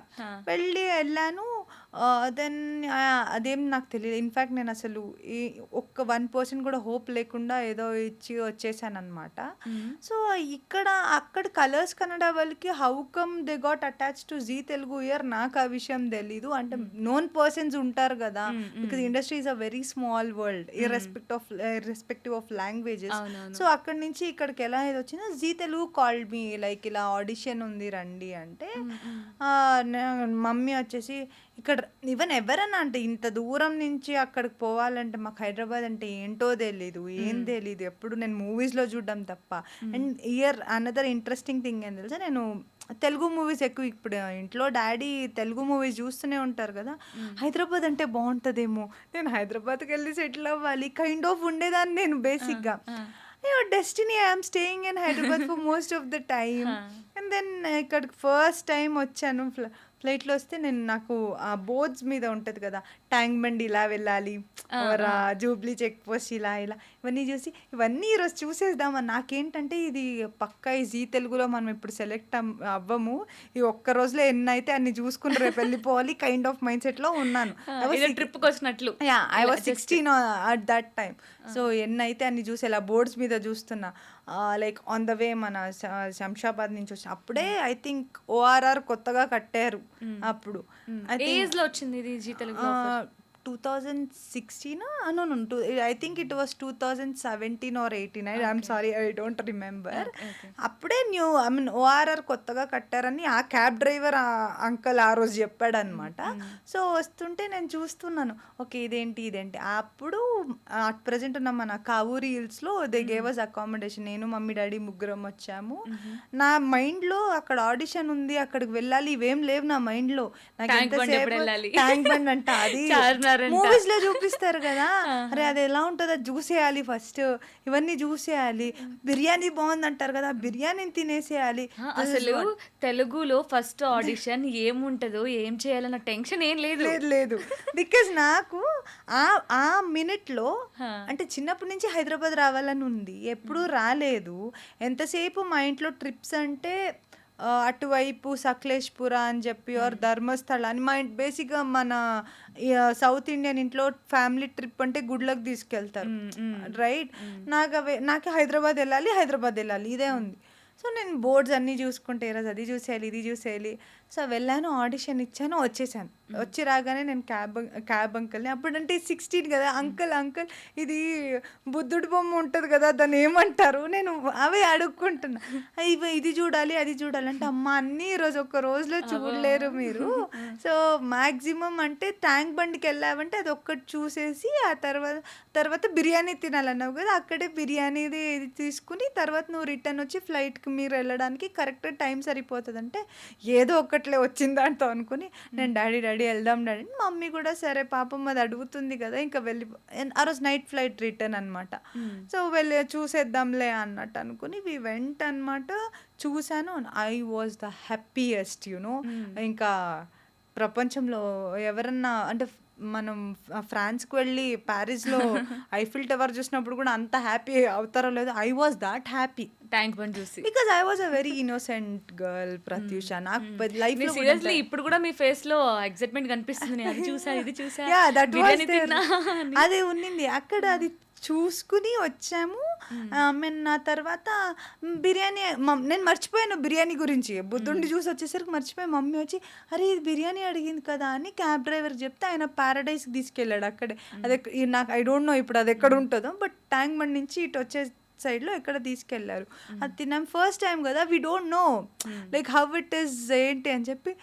వెళ్ళాను. దెన్ అదేం నాకు తెలియదు. ఇన్ఫ్యాక్ట్ నేను అసలు ఒక్క 1% కూడా హోప్ లేకుండా ఏదో ఇచ్చి వచ్చేసాను అనమాట. సో అక్కడ కలర్స్ కన్నడ వాళ్ళకి how come they got attach to Zee Telugu year నాకు ఆ విషయం తెలీదు. అంటే నోన్ పర్సన్స్ ఉంటారు కదా, because industry is a very small world irrespective of languages. So అక్కడి నుంచి ఇక్కడికి ఎలా ఇది వచ్చిందో, Zee Telugu called me like ఇలా ఆడిషన్ ఉంది రండి అంటే, మమ్మీ వచ్చేసి ఇక్కడ ఈవెన్ ఎవరన్నా అంటే ఇంత దూరం నుంచి అక్కడికి పోవాలంటే మాకు హైదరాబాద్ అంటే ఏంటో తెలీదు, ఏం తెలీదు, ఎప్పుడు నేను మూవీస్లో చూడడం తప్ప. అండ్ అనదర్ ఇంట్రెస్టింగ్ థింగ్ ఏం తెలుసా, నేను తెలుగు మూవీస్ ఎక్కువ, ఇప్పుడు ఇంట్లో డాడీ తెలుగు మూవీస్ చూస్తూనే ఉంటారు కదా, హైదరాబాద్ అంటే బాగుంటుందేమో, నేను హైదరాబాద్కి వెళ్ళి సెటిల్ అవ్వాలి కైండ్ ఆఫ్ ఉండేదాన్ని నేను బేసిక్గా. Destiny I'm staying in Hyderabad for most of the time. And then ఇక్కడికి ఫస్ట్ టైం వచ్చాను ఫ్లైట్లో వస్తే, నాకు ఆ బోర్డ్స్ మీద ఉంటుంది కదా, ట్యాంక్ బండ్ ఇలా వెళ్ళాలి, జూబ్లీ చెక్ పోస్ట్ ఇలా ఇవన్నీ చూసి ఇవన్నీ ఈరోజు చూసేద్దామని. నాకేంటంటే ఇది పక్కా ఈ జీ తెలుగులో మనం ఇప్పుడు సెలెక్ట్ అవ్వము, ఈ ఒక్క రోజులో ఎన్ని అయితే అన్ని చూసుకుని రేపు వెళ్ళిపోవాలి కైండ్ ఆఫ్ మైండ్ సెట్లో ఉన్నాను. ట్రిప్కి వచ్చినట్లు. I was 16 at that time. So ఎన్ని అయితే అన్ని చూసి ఇలా బోర్డ్స్ మీద చూస్తున్నా, లైక్ ఆన్ ద వే మన శంషాబాద్ నుంచి వచ్చి అప్పుడే ఐ థింక్ ORR కొత్తగా కట్టారు. అప్పుడు ఏజ్ లో వచ్చింది ఇది Zee Telugu? 2016 I think it was 2017 or 18. I'm sorry, I don't remember. అప్పుడే ORR కొత్తగా కట్టారని ఆ క్యాబ్ డ్రైవర్ అంకల్ ఆ రోజు చెప్పాడు అనమాట. సో వస్తుంటే నేను చూస్తున్నాను, ఓకే ఇదేంటి. అప్పుడు అట్ ప్రజెంట్ ఉన్న మన కావూరి హిల్స్లో దే గేవ్ అస్ అకామిడేషన్. నేను మమ్మీ డాడీ ముగ్గురం వచ్చాము. నా మైండ్లో అక్కడ ఆడిషన్ ఉంది, అక్కడికి వెళ్ళాలి, ఇవేం లేవు నా మైండ్లో. నాకు ట్యాంక్ బండ్ అంట, అది మూవీస్ లో చూపిస్తారు కదా, అరే అది ఎలా ఉంటుందో చూసేయాలి ఫస్ట్, ఇవన్నీ చూసేయాలి. బిర్యానీ బాగుంది అంటారు కదా, బిర్యానీ తినేసేయాలి. అసలు తెలుగులో ఫస్ట్ ఆడిషన్ ఏముంటదో ఏం చేయాలన్న టెన్షన్ ఏం లేదు. బికాజ్ నాకు ఆ మినిట్ లో అంటే చిన్నప్పటి నుంచి హైదరాబాద్ రావాలని ఉంది, ఎప్పుడూ రాలేదు. ఎంతసేపు మా ఇంట్లో ట్రిప్స్ అంటే అటువైపు సకలేష్పుర అని చెప్పి ఆర్ ధర్మస్థల అని, మా బేసిక్గా మన సౌత్ ఇండియన్ ఇంట్లో ఫ్యామిలీ ట్రిప్ అంటే గుడ్లకు తీసుకెళ్తారు రైట్. నాకు హైదరాబాద్ వెళ్ళాలి ఇదే ఉంది. సో నేను బోర్డ్స్ అన్నీ చూసుకుంటే ఈరోజు అది చూసేయాలి, ఇది చూసేయాలి. సో వెళ్ళాను, ఆడిషన్ ఇచ్చాను, వచ్చేసాను. వచ్చి రాగానే నేను క్యాబ్ అంకల్ని, అప్పుడంటే 16 కదా, అంకల్ ఇది బుద్ధుడి బొమ్మ ఉంటుంది కదా, దాన్ని ఏమంటారు, నేను అవే అడుక్కుంటున్నా, ఇది చూడాలి అది చూడాలి అంటే, అమ్మ అన్నీ ఈరోజు ఒక్క రోజులో చూడలేరు మీరు. సో మ్యాక్సిమం అంటే ట్యాంక్ బండికి వెళ్ళావంటే అది ఒక్కటి చూసేసి ఆ తర్వాత బిర్యానీ తినాలన్నావు కదా, అక్కడే బిర్యానీది తీసుకుని తర్వాత నువ్వు రిటర్న్ వచ్చి ఫ్లైట్కి మీరు వెళ్ళడానికి కరెక్ట్ టైం సరిపోతుంది అంటే, ఏదో ఒక్కట్లే వచ్చింది దాంతో అనుకుని నేను డాడీ వెళ్దాం డాడీ. మమ్మీ కూడా సరే పాపం అది అడుగుతుంది కదా, ఇంకా ఆ రోజు నైట్ ఫ్లైట్ రిటర్న్ అనమాట. సో వెళ్ళి చూసేద్దాంలే అన్నట్టు అనుకుని వి వెంట్ అనమాట. చూశాను, ఐ వాజ్ ద హ్యాపీయెస్ట్ ఇంకా ప్రపంచంలో ఎవరన్నా అంటే మనం ఫ్రాన్స్కి వెళ్ళి ప్యారిస్లో ఐఫిల్ టవర్ చూసినప్పుడు కూడా అంత హ్యాపీ అవుతారో లేదో, I was that happy Tank Bund చూసి. Because I was a very innocent girl Prathyusha. నాకు లైఫ్ లో సీరియస్లీ ఇప్పుడు కూడా మీ ఫేస్ లో ఎక్సైట్మెంట్ కనిపిస్తుంది, అది చూసా ఇది చూసా, అదే ఉన్నింది అక్కడ. అది చూసుకుని వచ్చాము. మీన్ నా తర్వాత బిర్యానీ నేను మర్చిపోయాను బిర్యానీ గురించి. బుద్ధుడిని చూసి వచ్చేసరికి మర్చిపోయి మమ్మీ వచ్చి అరే ఇది బిర్యానీ అడిగింది కదా అని క్యాబ్ డ్రైవర్ చెప్తే ఆయన ప్యారడైస్కి తీసుకెళ్ళాడు. అక్కడే అది నాకు ఐ డోంట్ నో ఇప్పుడు అది ఎక్కడ ఉంటుందో, బట్ ట్యాంక్ బండ్ నుంచి ఇటు వచ్చే సైడ్లో ఎక్కడ తీసుకెళ్లారు. అది తిన్నాం ఫస్ట్ టైం కదా, we don't know like how it is ఏంటి అని చెప్పి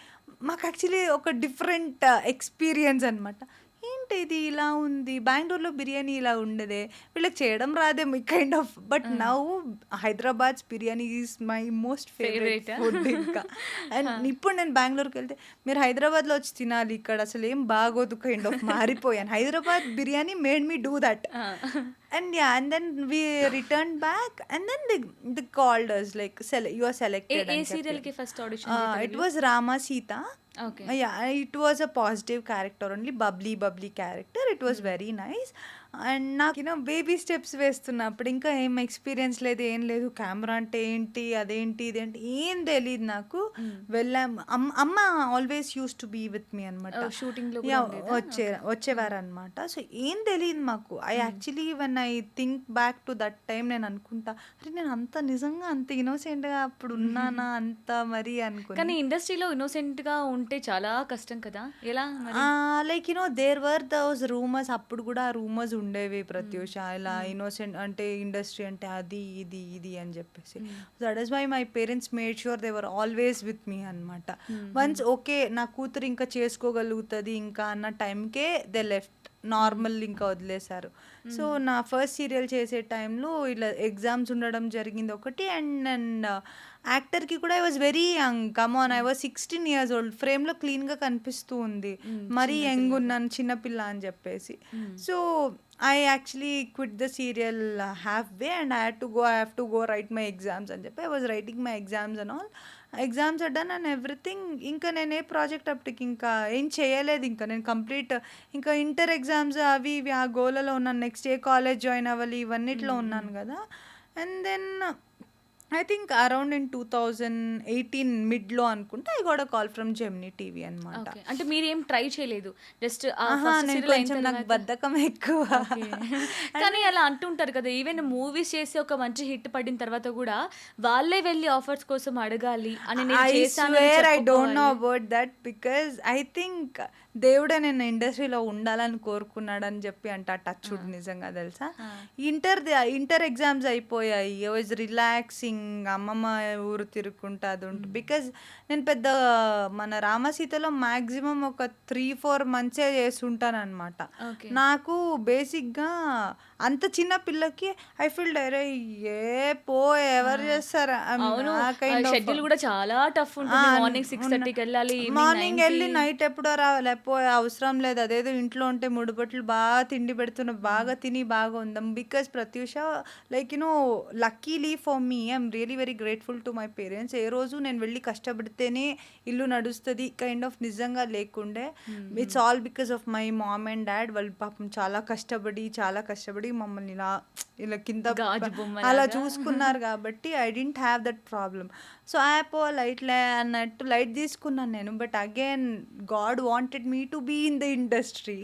మాకు యాక్చువల్లీ ఒక డిఫరెంట్ ఎక్స్పీరియన్స్ అనమాట. ఏంటి ఇది ఇలా ఉంది, బెంగళూరులో బిర్యానీ ఇలా ఉండదే, వీళ్ళకి చేయడం రాదే kind of. But now Hyderabad's biryani is my most favourite food ఇంకా. అండ్ ఇప్పుడు నేను బెంగళూరుకి వెళ్తే మీరు హైదరాబాద్లో వచ్చి తినాలి, ఇక్కడ అసలు ఏం బాగోదు కైండ్ ఆఫ్ మారిపోయాను. Hyderabad biryani made me do that. And yeah, and then we returned back, and then they called us like you are selected. ఏ సీరియల్ కి first audition? It was Rama Sita. Okay. Yeah, it was a positive character only, bubbly character. It was very nice. And నాకు baby steps వేస్తున్నప్పుడు ఇంకా ఏం experience లేదు, ఏం లేదు. Camera అంటే ఏంటి, అదేంటి, ఇదేంటి ఏం తెలియదు నాకు. వెళ్ళాం, అమ్మ always use to be with me అనమాట. షూటింగ్ లో వచ్చేవారు అనమాట. సో ఏం తెలియదు మాకు. I actually when I think back to that time నేను అనుకుంటా అరే నేను అంత నిజంగా అంత ఇన్నోసెంట్గా అప్పుడు ఉన్నానా అంత మరి అనుకుని. కానీ ఇండస్ట్రీలో ఇన్నోసెంట్ గా ఉంటే చాలా కష్టం కదా, ఎలా? Like there were those rumours, అప్పుడు కూడా రూమర్స్ ఉండేవి ప్రత్యూష, ఇలా ఇన్నోసెంట్ అంటే ఇండస్ట్రీ అంటే అది ఇది అని చెప్పేసి. That is why my parents made sure they were always with me అనమాట. వన్స్ ఓకే నా కూతురు ఇంకా చేసుకోగలుగుతుంది ఇంకా అన్న టైంకే దే లెఫ్ట్, నార్మల్ ఇంకా వదిలేశారు. సో నా ఫస్ట్ సీరియల్ చేసే టైంలో ఇలా ఎగ్జామ్స్ ఉండడం జరిగింది ఒకటి. అండ్ యాక్టర్కి కూడా I was very young, come on I was 16 years old. ఫ్రేమ్లో క్లీన్గా కనిపిస్తూ ఉంది, మరీ యంగ్ ఉన్నాను చిన్నపిల్ల అని చెప్పేసి. So I actually quit the serial halfway and I have to go write my exams అని చెప్పి I was writing my exams and all. Exams done and everything. ఇంకా నేను ఏ ప్రాజెక్ట్ అప్పటికి ఇంకా ఏం చేయలేదు. ఇంకా నేను కంప్లీట్ ఇంకా ఇంటర్ ఎగ్జామ్స్ అవి ఇవి ఆ గోలలో ఉన్నాను. నెక్స్ట్ ఏ కాలేజ్ జాయిన్ అవ్వాలి ఇవన్నిట్లో ఉన్నాను కదా. And then I think around in 2018 మిడ్లో అనుకుంటా I got a call from Gemini TV అనమాట. అంటే మీరేం ట్రై చేయలేదు, జస్ట్ కొంచెం నాకు బద్ధకం ఎక్కువ. కానీ అలా అంటుంటారు కదా, ఈవెన్ మూవీస్ చేసి ఒక మంచి హిట్ పడిన తర్వాత కూడా వాళ్ళే వెళ్ళి ఆఫర్స్ కోసం అడగాలి అని. I don't know about that because I think దేవుడే నేను ఇండస్ట్రీలో ఉండాలని కోరుకున్నాడు అని చెప్పి అంటే ఆ టచ్ నిజంగా తెలుసా. ఇంటర్ ఎగ్జామ్స్ అయిపోయాయి, ఐ వాజ్ రిలాక్సింగ్, అమ్మమ్మ ఊరు తిరుక్కుంటా అది ఉంటుంది. బికాజ్ నేను పెద్ద మన రామసీతలో మ్యాక్సిమం ఒక 3-4 months చేస్తుంటాను అనమాట. నాకు బేసిక్గా అంత చిన్న పిల్లకి ఐ ఫీల్ డైరే ఎవరు చేస్తారా, షెడ్యూల్ కూడా చాలా టఫ్ ఉంటుంది. మార్నింగ్ 6:30కి వెళ్ళాలి, మార్నింగ్ వెళ్ళి నైట్ ఎప్పుడో రావాలి, అవసరం లేదు. అదేదో ఇంట్లో ఉంటే 3 బట్టలు బాగా తిండి పెడుతున్నా, బాగా తిని బాగా ఉందాం. Because Prathyusha like luckily for me I'm really very grateful to my parents. ఏ రోజు నేను వెళ్ళి కష్టపడితేనే ఇల్లు నడుస్తుంది కైండ్ ఆఫ్ నిజంగా లేకుండే. It's all because of my mom and dad. వాళ్ళు పాపం చాలా కష్టపడి మమ్మల్ని ఇలా కింద అలా చూసుకున్నారు కాబట్టి I don't have that problem. So అన్నట్టు లైట్ తీసుకున్నాను నేను. But again god wanted me to be in the industry.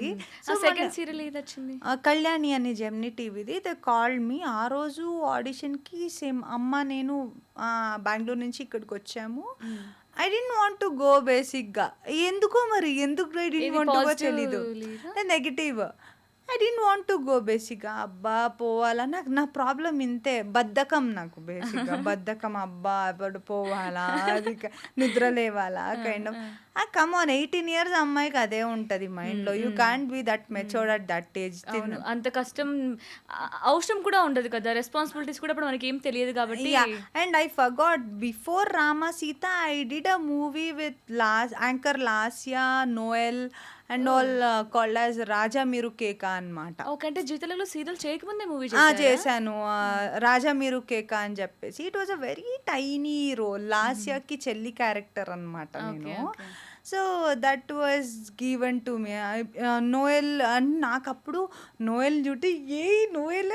So second serial ఏది వచ్చింది? కళ్యాణి అని జెమినీ టీవీది. They called me. ఆ రోజు ఆడిషన్కి సేమ్ అమ్మ నేను బెంగళూరు నుంచి ఇక్కడికి వచ్చాము. I don't want to go బేసిక్గా. ఎందుకు I don't want to go తెలీదు, negative. I don't want to go బేసిక్గా. అబ్బా పోవాలా, నా ప్రాబ్లం ఇంతే, బద్ధకం నాకు బేసిక్గా. బద్ధకం, అబ్బా ఎప్పుడు పోవాలా, అది నిద్ర లేవాలా kind of. Come on 18 years అమ్మాయికి అదే ఉంటుంది మైండ్లో. You can't be that matured at that age. అంత కష్టం అవసరం కూడా ఉండదు కదా, రెస్పాన్సిబిలిటీస్ కూడా మనకి ఏం తెలియదు కాబట్టి. And I forgot before Rama Sita I did a movie with anchor Lasya, Noel and all called as Raja Meeru Keka అనమాట. అంటే జీతలలో సీరియల్ చేయకముందే మూవీ చేశాను, రాజా మీరు కేకా అని చెప్పేసి. It was a very tiny role, లాస్యాకి చెల్లి క్యారెక్టర్ అనమాట నేను. So that was given to me. Noel and నాకప్పుడు నోయల్ చుట్టూ నోయల్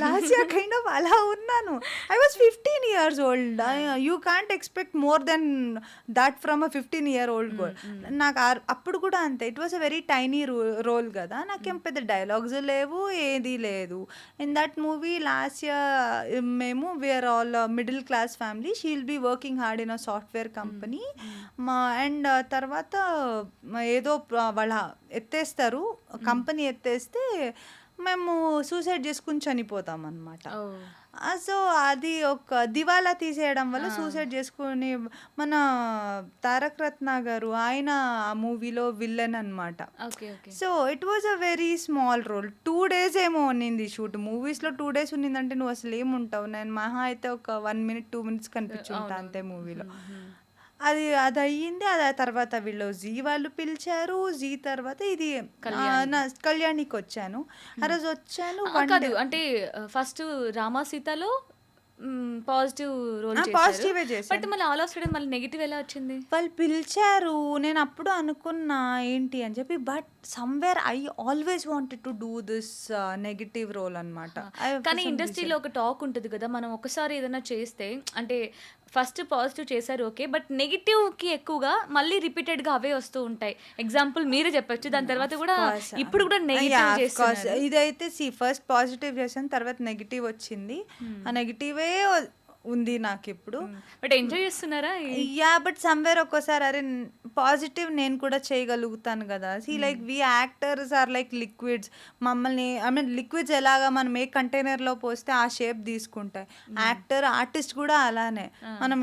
లాస్యా కైండ్ ఆఫ్ అలా ఉన్నాను. I was 15 years old. You can't expect more then that from a 15-year-old girl. నాకు అప్పుడు కూడా అంతే. It was a very tiny role కదా, నాకేం పెద్ద డైలాగ్స్ లేవు, ఏది లేదు. ఇన్ దట్ మూవీ లాస్యా మేము we're all middle class family, she will be working hard in a software company. And తర్వాత ఏదో వాళ్ళ ఎత్తేస్తారు, కంపెనీ ఎత్తేస్తే మేము సూసైడ్ చేసుకుని చనిపోతాం అనమాట. సో అది ఒక దివాలా తీసేయడం వల్ల సూసైడ్ చేసుకుని మన తారక్ రత్న గారు ఆయన ఆ మూవీలో విల్లన్ అనమాట. So it was a very small role. 2 days ఏమో ఉన్నింది షూట్. మూవీస్లో 2 days ఉన్నిందంటే నువ్వు అసలు ఏముంటావు, నేను మహా అయితే ఒక 1 minute 2 minutes కనిపించుంటా అంతే మూవీలో. అది అయ్యింది. అది ఆ తర్వాత వీళ్ళు జీ వాళ్ళు పిలిచారు, జీ తర్వాత ఇది నా కళ్యాణికి వచ్చాను. ఆ రోజు వచ్చాను. కాదు అంటే ఫస్ట్ రామా సీతలో పాజిటివ్ రోల్ పాజిటివే చేశాను. బట్ మళ్ళీ ఆల్ ఆఫ్ సడన్ మళ్ళీ నెగిటివ్ ఎలా వచ్చింది? వాళ్ళు పిలిచారు, నేను అప్పుడు అనుకున్నా ఏంటి అని చెప్పి, but somewhere I always wanted to do this negative role అనమాట. కానీ ఇండస్ట్రీలో ఒక టాక్ ఉంటుంది కదా, మనం ఒకసారి ఏదైనా చేస్తే అంటే ఫస్ట్ పాజిటివ్ చేశారు ఓకే, బట్ నెగిటివ్కి ఎక్కువగా మళ్ళీ రిపీటెడ్గా అవే వస్తూ ఉంటాయి. ఎగ్జాంపుల్ మీరే చెప్పచ్చు, దాని తర్వాత కూడా ఇప్పుడు కూడా నెగిటివ్ చేస్తారు. ఇదైతే ఫస్ట్ పాజిటివ్ చేశాను, తర్వాత నెగిటివ్ వచ్చింది. ఆ నెగిటివే ఉంది నాకు ఇప్పుడు. బట్ ఎంజాయ్ చేస్తున్నారా? బట్ సమ్వేర్ ఒక్కోసారి అరే పాజిటివ్ నేను కూడా చేయగలుగుతాను కదా. Like we actors are like liquids. మమ్మల్ని ఐ మీన్ లిక్విడ్స్ ఎలాగా మనం ఏ కంటైనర్లో పోస్తే ఆ షేప్ తీసుకుంటాయి. ఆర్టిస్ట్ కూడా అలానే. మనం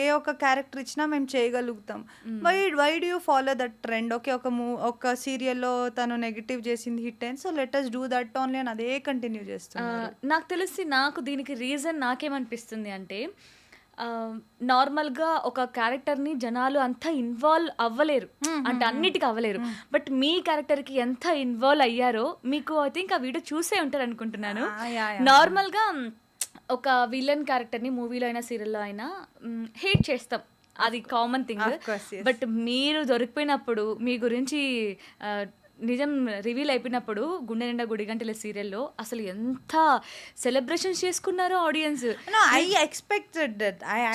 ఏ ఒక క్యారెక్టర్ ఇచ్చినా మేము చేయగలుగుతాం. Why do you follow that trend? Okay, ఒక సీరియల్లో తను నెగిటివ్ చేసింది, హిట్ అయింది, so let us do that only అని అదే కంటిన్యూ చేస్తున్నాను. నాకు తెలిసి నాకు దీనికి రీజన్ నాకేమనిపిస్తుంది అంటే నార్మల్గా ఒక క్యారెక్టర్ని జనాలు అంత ఇన్వాల్వ్ అవ్వలేరు, అంటే అన్నిటికీ అవ్వలేరు. బట్ మీ క్యారెక్టర్కి ఎంత ఇన్వాల్వ్ అయ్యారో మీకు ఐ థింక్ ఆ వీడియో చూసే ఉంటారు అనుకుంటున్నాను. నార్మల్గా ఒక విలన్ క్యారెక్టర్ని మూవీలో అయినా సీరియల్లో అయినా హేట్ చేస్తాం, అది కామన్ థింగ్. బట్ మీరు దొరికిపోయినప్పుడు మీ గురించి నిజం రివీల్ అయిపోయినప్పుడు గుండె నిండా గుడిగంటల సీరియల్లో అసలు ఎంత సెలబ్రేషన్స్ చేసుకున్నారో ఆడియన్స్.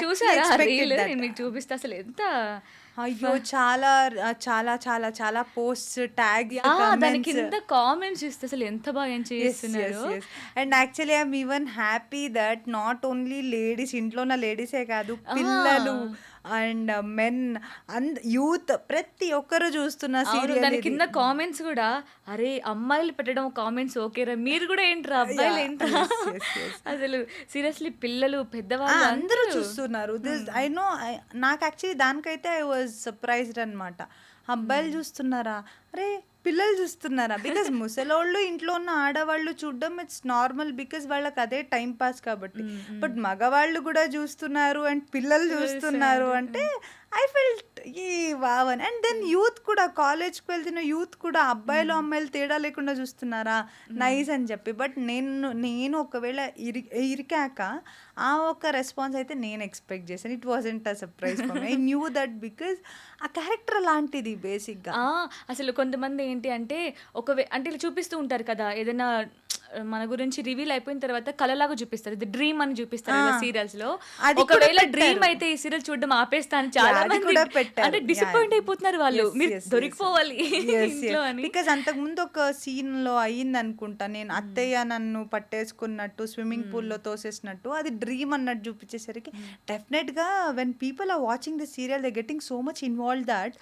చూసారా రీల్? నేను మీకు చూపిస్తే అసలు ఎంత అయ్యో చాలా చాలా చాలా చాలా పోస్ట్ ట్యాగ్స్, దానికి కింద కామెంట్స్ ఇస్తే అసలు ఎంత బాగా ఎంజాయ్ చేస్తున్నారు. And actually I'm even happy that not only ladies, ఇంట్లో ఉన్న లేడీసే కాదు, పిల్లలు అండ్ మెన్ అండ్ యూత్ ప్రతి ఒక్కరు చూస్తున్న సీరియల్. దాని కింద కామెంట్స్ కూడా అరే అమ్మాయిలు పెట్టడం కామెంట్స్ ఓకేరా, మీరు కూడా ఏంట్రా అబ్బాయిలు ఏంట్రా, అసలు సీరియస్లీ పిల్లలు పెద్దవాళ్ళు అందరూ చూస్తున్నారు. ఐ నో, నాకు యాక్చువల్లీ దానికైతే ఐ వాజ్ సర్ప్రైజ్డ్ అనమాట. అబ్బాయిలు చూస్తున్నారా, అరే పిల్లలు చూస్తున్నారా? బికాజ్ ముసలోళ్ళు ఇంట్లో ఉన్న ఆడవాళ్ళు చూడడం ఇట్స్ నార్మల్, బికాజ్ వాళ్ళకి అదే టైం పాస్ కాబట్టి. బట్ మగవాళ్ళు కూడా చూస్తున్నారు అండ్ పిల్లలు చూస్తున్నారు అంటే ఐ ఫెల్ట్ ఈ వావన్. అండ్ దెన్ యూత్ కూడా, కాలేజ్కి వెళ్తున్న యూత్ కూడా అబ్బాయిలు అమ్మాయిలు తేడా లేకుండా చూస్తున్నారా, నైస్ అని చెప్పి. బట్ నేను ఒకవేళ ఇరికాక ఆ ఒక రెస్పాన్స్ అయితే నేను ఎక్స్పెక్ట్ చేశాను. It wasn't a surprise for me. I knew that because ఆ క్యారెక్టర్ అలాంటిది బేసిక్గా. అసలు కొంతమంది ఏంటి అంటే అంటే ఇలా చూపిస్తూ ఉంటారు కదా, ఏదైనా మన గురించి రివీల్ అయిపోయిన తర్వాత కళలాగా చూపిస్తారు, ఇది డ్రీమ్ అని చూపిస్తారు సీరియల్స్ లో. ఒకవేళ డ్రీమ్ అయితే ఈ సీరియల్ చూడడం ఆపేస్తాను చాలా మంది, అంటే డిసప్పాయింట్ అయిపోతున్నారు వాళ్ళు, మీరు దొరికిపోవాలి ఇంట్లో అని. బికాజ్ అంతకుముందు ఒక సీన్ లో అయ్యింది అనుకుంటా, నేను అత్తయ్య నన్ను పట్టేసుకున్నట్టు స్విమ్మింగ్ పూల్ లో తోసేసినట్టు, అది డ్రీమ్ అన్నట్టు చూపించేసరికి డెఫినెట్ గా when people are watching the serial they getting so much involve that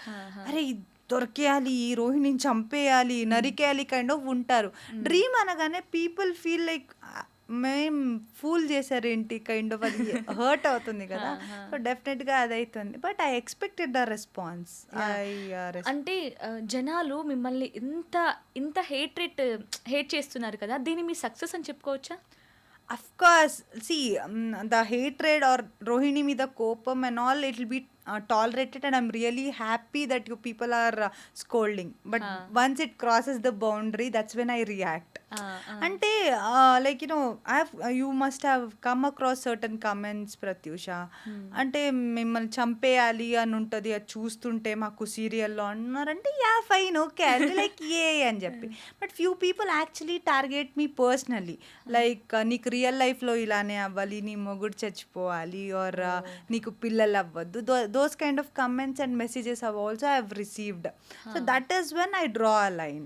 అరే దొరికేయాలి, రోహిణిని చంపేయాలి, నరికేయాలి కైండ్ ఆఫ్ ఉంటారు. డ్రీమ్ అనగానే పీపుల్ ఫీల్ లైక్ మేం ఫూల్ చేశారేంటి కైండ్ ఆఫ్, అది హర్ట్ అవుతుంది కదా. సో డెఫినెట్ గా అది అవుతుంది. But I expected the response. అంటే జనాలు మిమ్మల్ని ఇంత హేట్ చేస్తున్నారు కదా, దీన్ని మీ సక్సెస్ అని చెప్పుకోవచ్చా? Of course, see, the hatred or Rohini మీద కోపం and all, it will be tolerate it, and I'm really happy that you people are scolding. But once it crosses the boundary, that's when I react. అంటే like you must have come across certain comments Pratyusha. అంటే మిమ్మల్ని చంపేయాలి అని ఉంటుంది, అది చూస్తుంటే మాకు సీరియల్లో అన్నారంటే యా ఫైన్ ఓకే లైక్ ఏ అని చెప్పి. But few people actually target me personally, like నీకు రియల్ లైఫ్లో ఇలానే అవ్వాలి, నీ మొగుడు చచ్చిపోవాలి, ఆర్ నీకు పిల్లలు అవ్వద్దు. Those kind of comments and messages have also have received. So that is when I draw a line.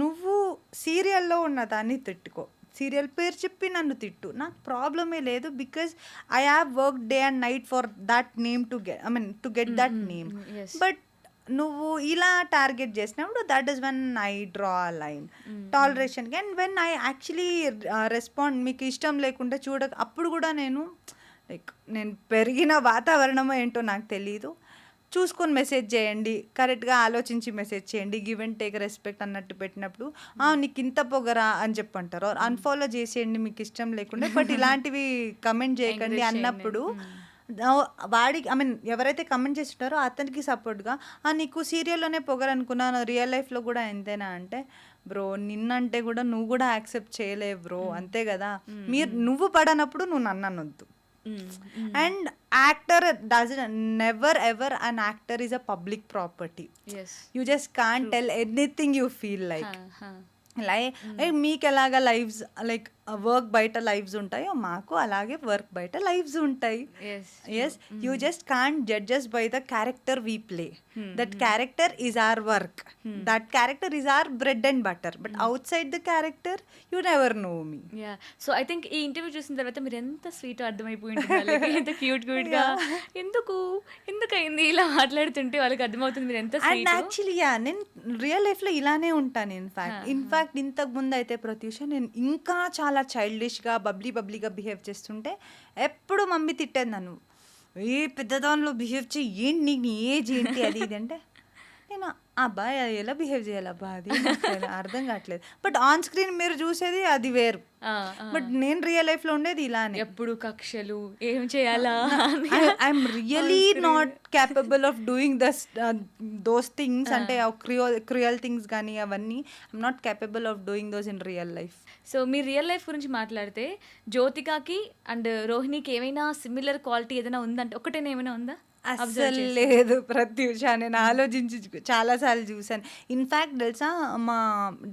నువ్వు సీరియల్లో ఉన్న దాన్ని తిట్టుకో, సీరియల్ పేరు చెప్పి నన్ను తిట్టు, నాకు ప్రాబ్లమే లేదు. Because I have work day and night for that name to get that name. But నువ్వు ఇలా టార్గెట్ చేసినప్పుడు that is when I draw line టాలరేషన్కి. And when I actually respond, మీకు ఇష్టం లేకుండా అప్పుడు కూడా నేను పెరిగిన వాతావరణమో ఏంటో నాకు తెలీదు, చూసుకొని మెసేజ్ చేయండి, కరెక్ట్గా ఆలోచించి మెసేజ్ చేయండి, గివ్ అండ్ టేక్ రెస్పెక్ట్ అన్నట్టు పెట్టినప్పుడు నీకు ఇంత పొగరా అని చెప్పంటారు, అన్ఫాలో చేసేయండి మీకు ఇష్టం లేకుండా, బట్ ఇలాంటివి కమెంట్ చేయకండి అన్నప్పుడు వాడికి ఎవరైతే కమెంట్ చేస్తుంటారో అతనికి సపోర్ట్గా నీకు సీరియల్లోనే పొగరనుకున్నాను రియల్ లైఫ్లో కూడా ఎంతేనా అంటే, బ్రో నిన్నంటే కూడా నువ్వు కూడా యాక్సెప్ట్ చేయలేవు బ్రో, అంతే కదా. నువ్వు పడనప్పుడు నువ్వు నన్ను అనొద్దు. And actor doesn't, never ever an actor is a public property. Yes. You just can't tell anything you feel like. మీకు ఎలాగ లైఫ్స్ లైక్ వర్క్ బయట లైఫ్స్ ఉంటాయో మాకు అలాగే వర్క్ బయట లైఫ్స్ ఉంటాయి. Yes you just can't judges by the character we play. That character is our work, that character is our bread and butter, but outside the character you never know me. So I think ఈ interview చూసిన తర్వాత మీరు ఎంత sweet అర్థమైపోయి ఉంటుంది, ఎంత cute గా ఎందుకయింది ఇలా మాట్లాడుతుంటే వాళ్ళకి అర్థమవుతుంది మీరు ఎంత స్వీట్. యాక్చువల్లీ నేను రియల్ లైఫ్ లో ఇలానే ఉంటాను. ఇన్ఫాక్ట్ ఇంతకు ముందు అయితే ప్రత్యూష నేను ఇంకా చాలా చైల్డిష్గా బబ్లీగా బిహేవ్ చేస్తుంటే ఎప్పుడు మమ్మీ తిట్టేది నన్ను, ఏ పెద్దదానిలో బిహేవ్ చేయి, ఏంటి నీకు నీ ఏజ్ ఏంటి అది ఇది అంటే, నేను అబ్బాయి ఎలా బిహేవ్ చేయాలబ్బా అది అర్థం కావట్లేదు. బట్ ఆన్ స్క్రీన్ మీరు చూసేది అది వేరు, బట్ నేను రియల్ లైఫ్ లో ఉండేది ఇలానే, ఎప్పుడు కక్షలు ఏం చేయాలా. I'm really not capable of doing those things, అంటే క్రూయల్ థింగ్స్ కానీ అవన్నీ I'm not capable of doing those in real life. So me real life గురించి మాట్లాడితే జ్యోతికాకి అండ్ రోహిణికి ఏమైనా సిమిలర్ క్వాలిటీ ఏదైనా ఉందంటే ఒకటేనా ఏమైనా ఉందా? అసలు లేదు ప్రత్యూష, నేను ఆలోచించి చాలాసార్లు చూసాను. ఇన్ఫ్యాక్ట్ తెలుసా మా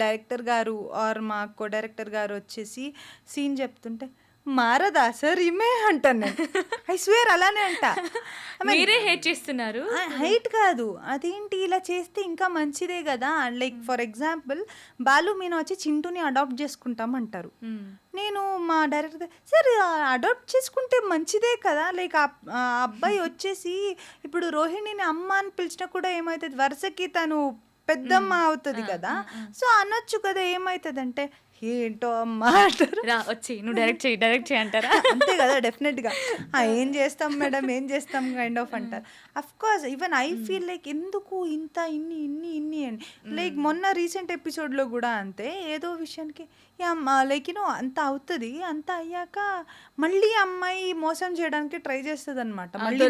డైరెక్టర్ గారు ఆర్ మా కో డైరెక్టర్ గారు వచ్చేసి సీన్ చెప్తుంటే మారదా సార్ ఈమె అంటాను నేను. ఐ స్వేర్ అలానే అంట. మీరే హేట్ చేస్తున్నారు. హైట్ కాదు, అదేంటి ఇలా చేస్తే ఇంకా మంచిదే కదా. Like for example Balu Meena వచ్చి చింటూని అడాప్ట్ చేసుకుంటాం అంటారు. నేను మా డైరెక్టర్ సార్ అడాప్ట్ చేసుకుంటే మంచిదే కదా, లైక్ ఆ అబ్బాయి వచ్చేసి ఇప్పుడు రోహిణిని అమ్మ అని పిలిచినా కూడా ఏమవుతుంది, వరుసకి తను పెద్దమ్మ అవుతుంది కదా, సో అనొచ్చు కదా. ఏమవుతుంది అంటే ఏంటో అమ్మా అంటారు, వచ్చి నువ్వు డైరెక్ట్ చేయి అంటారా, అంతే కదా డెఫినెట్గా. ఏం చేస్తాం మేడం ఏం చేస్తాం కైండ్ ఆఫ్ అంటారు. Of course even I feel like ఎందుకు ఇంత ఇన్ని అని. లైక్ మొన్న రీసెంట్ ఎపిసోడ్లో కూడా అంతే, ఏదో విషయానికి లైక్ అంత అవుతుంది, అంత అయ్యాక మళ్ళీ అమ్మాయి మోసం చేయడానికి ట్రై చేస్తుంది అనమాట. మళ్ళీ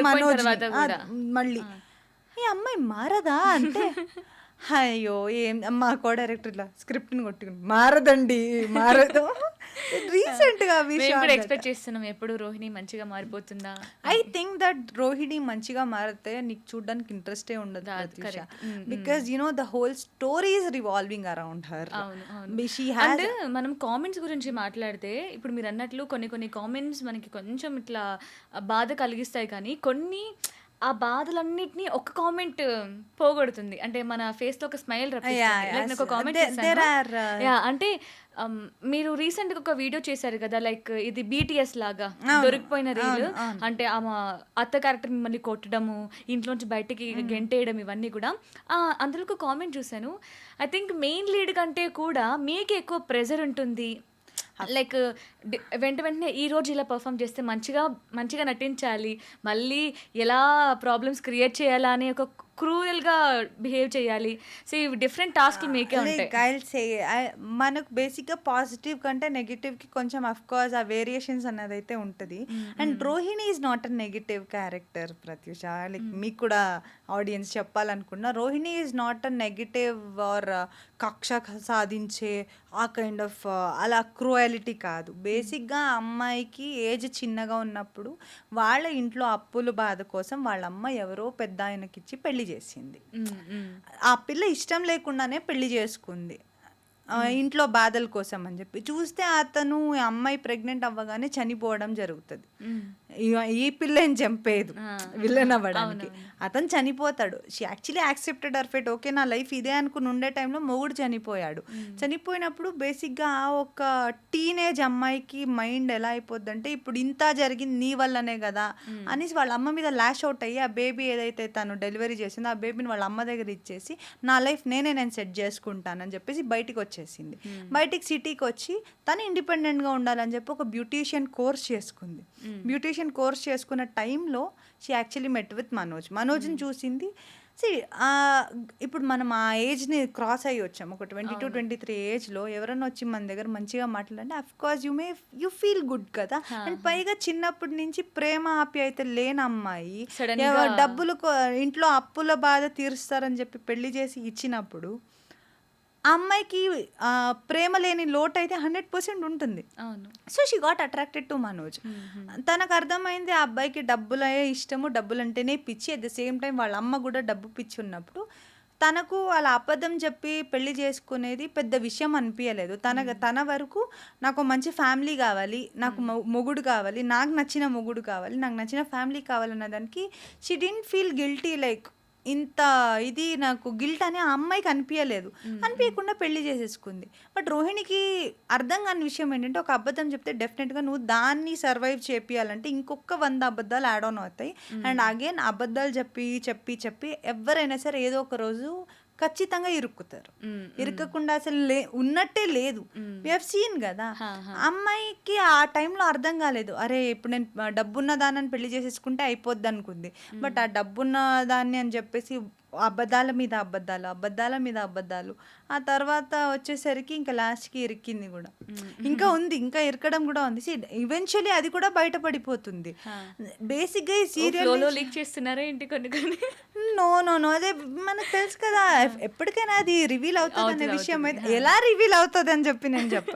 మళ్ళీ ఈ అమ్మాయి మారదా అంటే, అయ్యో ఏం మా కో డైరెక్టర్ ఇలా స్క్రిప్ట్ని కొట్టుకుని మారదండి మారదు. రీసెంట్గా ఎక్స్పెక్ట్ చేస్తున్నాం ఎప్పుడు రోహిణి మంచిగా మారిపోతుందా. ఐ థింక్ దట్ రోహిణి మంచిగా మారితే నీకు చూడడానికి ఇంట్రెస్టే ఉండదు, because you know the whole story is revolving around her. And మనం కామెంట్స్ గురించి మాట్లాడితే ఇప్పుడు మీరు అన్నట్లు కొన్ని కామెంట్స్ మనకి కొంచెం ఇట్లా బాధ కలిగిస్తాయి, కానీ కొన్ని ఆ బాధలన్నిటినీ ఒక కామెంట్ పోగొడుతుంది. అంటే మన ఫేస్ లో ఒక స్మైల్ రప్పిస్తుంది. ఒక కామెంట్ అంటే మీరు రీసెంట్ గా ఒక వీడియో చేశారు కదా, లైక్ ఇది BTS లాగా దొరికిపోయిన రీల్, అంటే ఆమె అత్త క్యారెక్టర్ మిమ్మల్ని కొట్టడము, ఇంట్లోంచి బయటికి గెంటేయడం, ఇవన్నీ కూడా. అందులో ఒక కామెంట్ చూసాను, ఐ థింక్ మెయిన్ లీడ్ కంటే కూడా మీకు ఎక్కువ ప్రెజర్ ఉంటుంది, లైక్ వెంటనే ఈ రోజు ఇలా పర్ఫామ్ చేస్తే మంచిగా నటించాలి, మళ్ళీ ఎలా ప్రాబ్లమ్స్ క్రియేట్ చేయాలా అనే ఒక క్రూయల్గా బిహేవ్ చేయాలి. సో ఇవి డిఫరెంట్ టాస్క్లు మీకే ఉంటాయి. లైక్ ఐ సే మనకు బేసిక్గా పాజిటివ్ కంటే నెగిటివ్కి కొంచెం అఫ్ కోర్స్ ఆ వేరియేషన్స్ అన్నది అయితే ఉంటుంది. And Rohini is not a negative character Prathyusha. Like మీకు కూడా ఆడియన్స్ చెప్పాలనుకున్నా, Rohini is not a negative or కక్ష సాధించే ఆ కైండ్ ఆఫ్ అలా క్రూయాలిటీ కాదు. బేసిక్గా అమ్మాయికి ఏజ్ చిన్నగా ఉన్నప్పుడు వాళ్ళ ఇంట్లో అప్పుల బాధ కోసం వాళ్ళ అమ్మ ఎవరో పెద్ద ఆయనకిచ్చి పెళ్లి చేసింది. ఆ పిల్ల ఇష్టం లేకుండానే పెళ్లి చేసుకుంది, ఇంట్లో బాధల కోసం అని చెప్పి. చూస్తే అతను ఈ అమ్మాయి ప్రెగ్నెంట్ అవ్వగానే చనిపోవడం జరుగుతుంది. ఈ పిల్ల ఏం చంపేదు విలన్ అవ్వడానికి, అతను చనిపోతాడు. She actually accepted her fate. Okay నా లైఫ్ ఇదే అనుకుని ఉండే టైంలో మొగుడు చనిపోయాడు. చనిపోయినప్పుడు బేసిక్గా ఒక టీనేజ్ అమ్మాయికి మైండ్ ఎలా అయిపోద్ది అంటే, ఇప్పుడు ఇంత జరిగింది నీ వల్లనే కదా అనేసి వాళ్ళ అమ్మ మీద లాష్ అవుట్ అయ్యి, ఆ బేబీ ఏదైతే తను డెలివరీ చేసిందో ఆ బేబీని వాళ్ళ అమ్మ దగ్గర ఇచ్చేసి నా లైఫ్ నేను సెట్ చేసుకుంటానని చెప్పేసి బయటికి వచ్చేసింది. బయటికి సిటీకి వచ్చి తను ఇండిపెండెంట్గా ఉండాలని చెప్పి ఒక బ్యూటీషియన్ కోర్స్ చేసుకుంది. బ్యూటీషియన్ కోర్స్ చేసుకున్న టైంలో షీ యాక్చువల్లీ మెట్ విత్ మనోజ్ని చూసింది. ఇప్పుడు మనం ఆ ఏజ్ని క్రాస్ అయ్యి వచ్చాం, ఒక 22-23 ఏజ్లో ఎవరైనా వచ్చి మన దగ్గర మంచిగా మాట్లాడంటే అఫ్కోర్స్ యూ ఫీల్ గుడ్ కదా. అండ్ పైగా చిన్నప్పటి నుంచి ప్రేమ ఆప్యాయత లేని అమ్మాయి డబ్బులు ఇంట్లో అప్పుల బాధ తీరుస్తారని చెప్పి పెళ్లి చేసి ఇచ్చినప్పుడు ఆ అమ్మాయికి ప్రేమ లేని లోటు అయితే 100% ఉంటుంది. So she got attracted to Manoj. తనకు అర్థమైంది ఆ అబ్బాయికి డబ్బులే ఇష్టము, డబ్బులు అంటేనే పిచ్చి. అట్ ద సేమ్ టైం వాళ్ళ అమ్మ కూడా డబ్బు పిచ్చి ఉన్నప్పుడు తనకు అలా అబద్ధం చెప్పి పెళ్లి చేసుకునేది పెద్ద విషయం అనిపించలేదు. తన వరకు నాకు మంచి ఫ్యామిలీ కావాలి, నాకు మొగుడు కావాలి, నాకు నచ్చిన మొగుడు కావాలి, నాకు నచ్చిన ఫ్యామిలీ కావాలన్న దానికి she didn't feel guilty. Like ఇంత ఇది నాకు గిల్ట్ అని ఆ అమ్మాయికి అనిపించలేదు. అనిపించకుండా పెళ్లి చేసేసుకుంది. బట్ రోహిణికి అర్థం కాని విషయం ఏంటంటే, ఒక అబద్ధం చెప్తే డెఫినెట్గా నువ్వు దాన్ని సర్వైవ్ చేపియాలంటే ఇంకొక 100 అబద్ధాలు యాడ్ ఆన్ అవుతాయి. అండ్ అగైన్ అబద్ధాలు చెప్పి ఎవరైనా సరే ఏదో ఒక రోజు ఖచ్చితంగా ఇరుక్కుతారు. ఇరుక్కకుండా అసలు ఉన్నట్టే లేదు. వి హావ్ సీన్ కదా. అమ్మాయికి ఆ టైంలో అర్థం కాలేదు, అరే ఇప్పుడు నేను డబ్బున్న దాన్ని పెళ్లి చేసేసుకుంటే అయిపోద్ది అనుకుంది. బట్ ఆ డబ్బున్న దాన్ని అని చెప్పేసి అబద్ధాల మీద అబద్ధాలు ఆ తర్వాత వచ్చేసరికి ఇంకా లాస్ట్కి ఇరికింది కూడా. ఇంకా ఇరకడం కూడా ఉంది. ఈవెన్చువల్లీ అది కూడా బయటపడిపోతుంది. బేసిక్గా ఈ సీరియల్ లీక్ చేస్తున్నారా ఏంటి కొన్ని నో అదే మనకు తెలుసు కదా, ఎప్పటికైనా అది రివీల్ అవుతుంది అనే విషయం అయితే ఎలా రివీల్ అవుతుంది అని చెప్పి నేను చెప్పట్లేదు.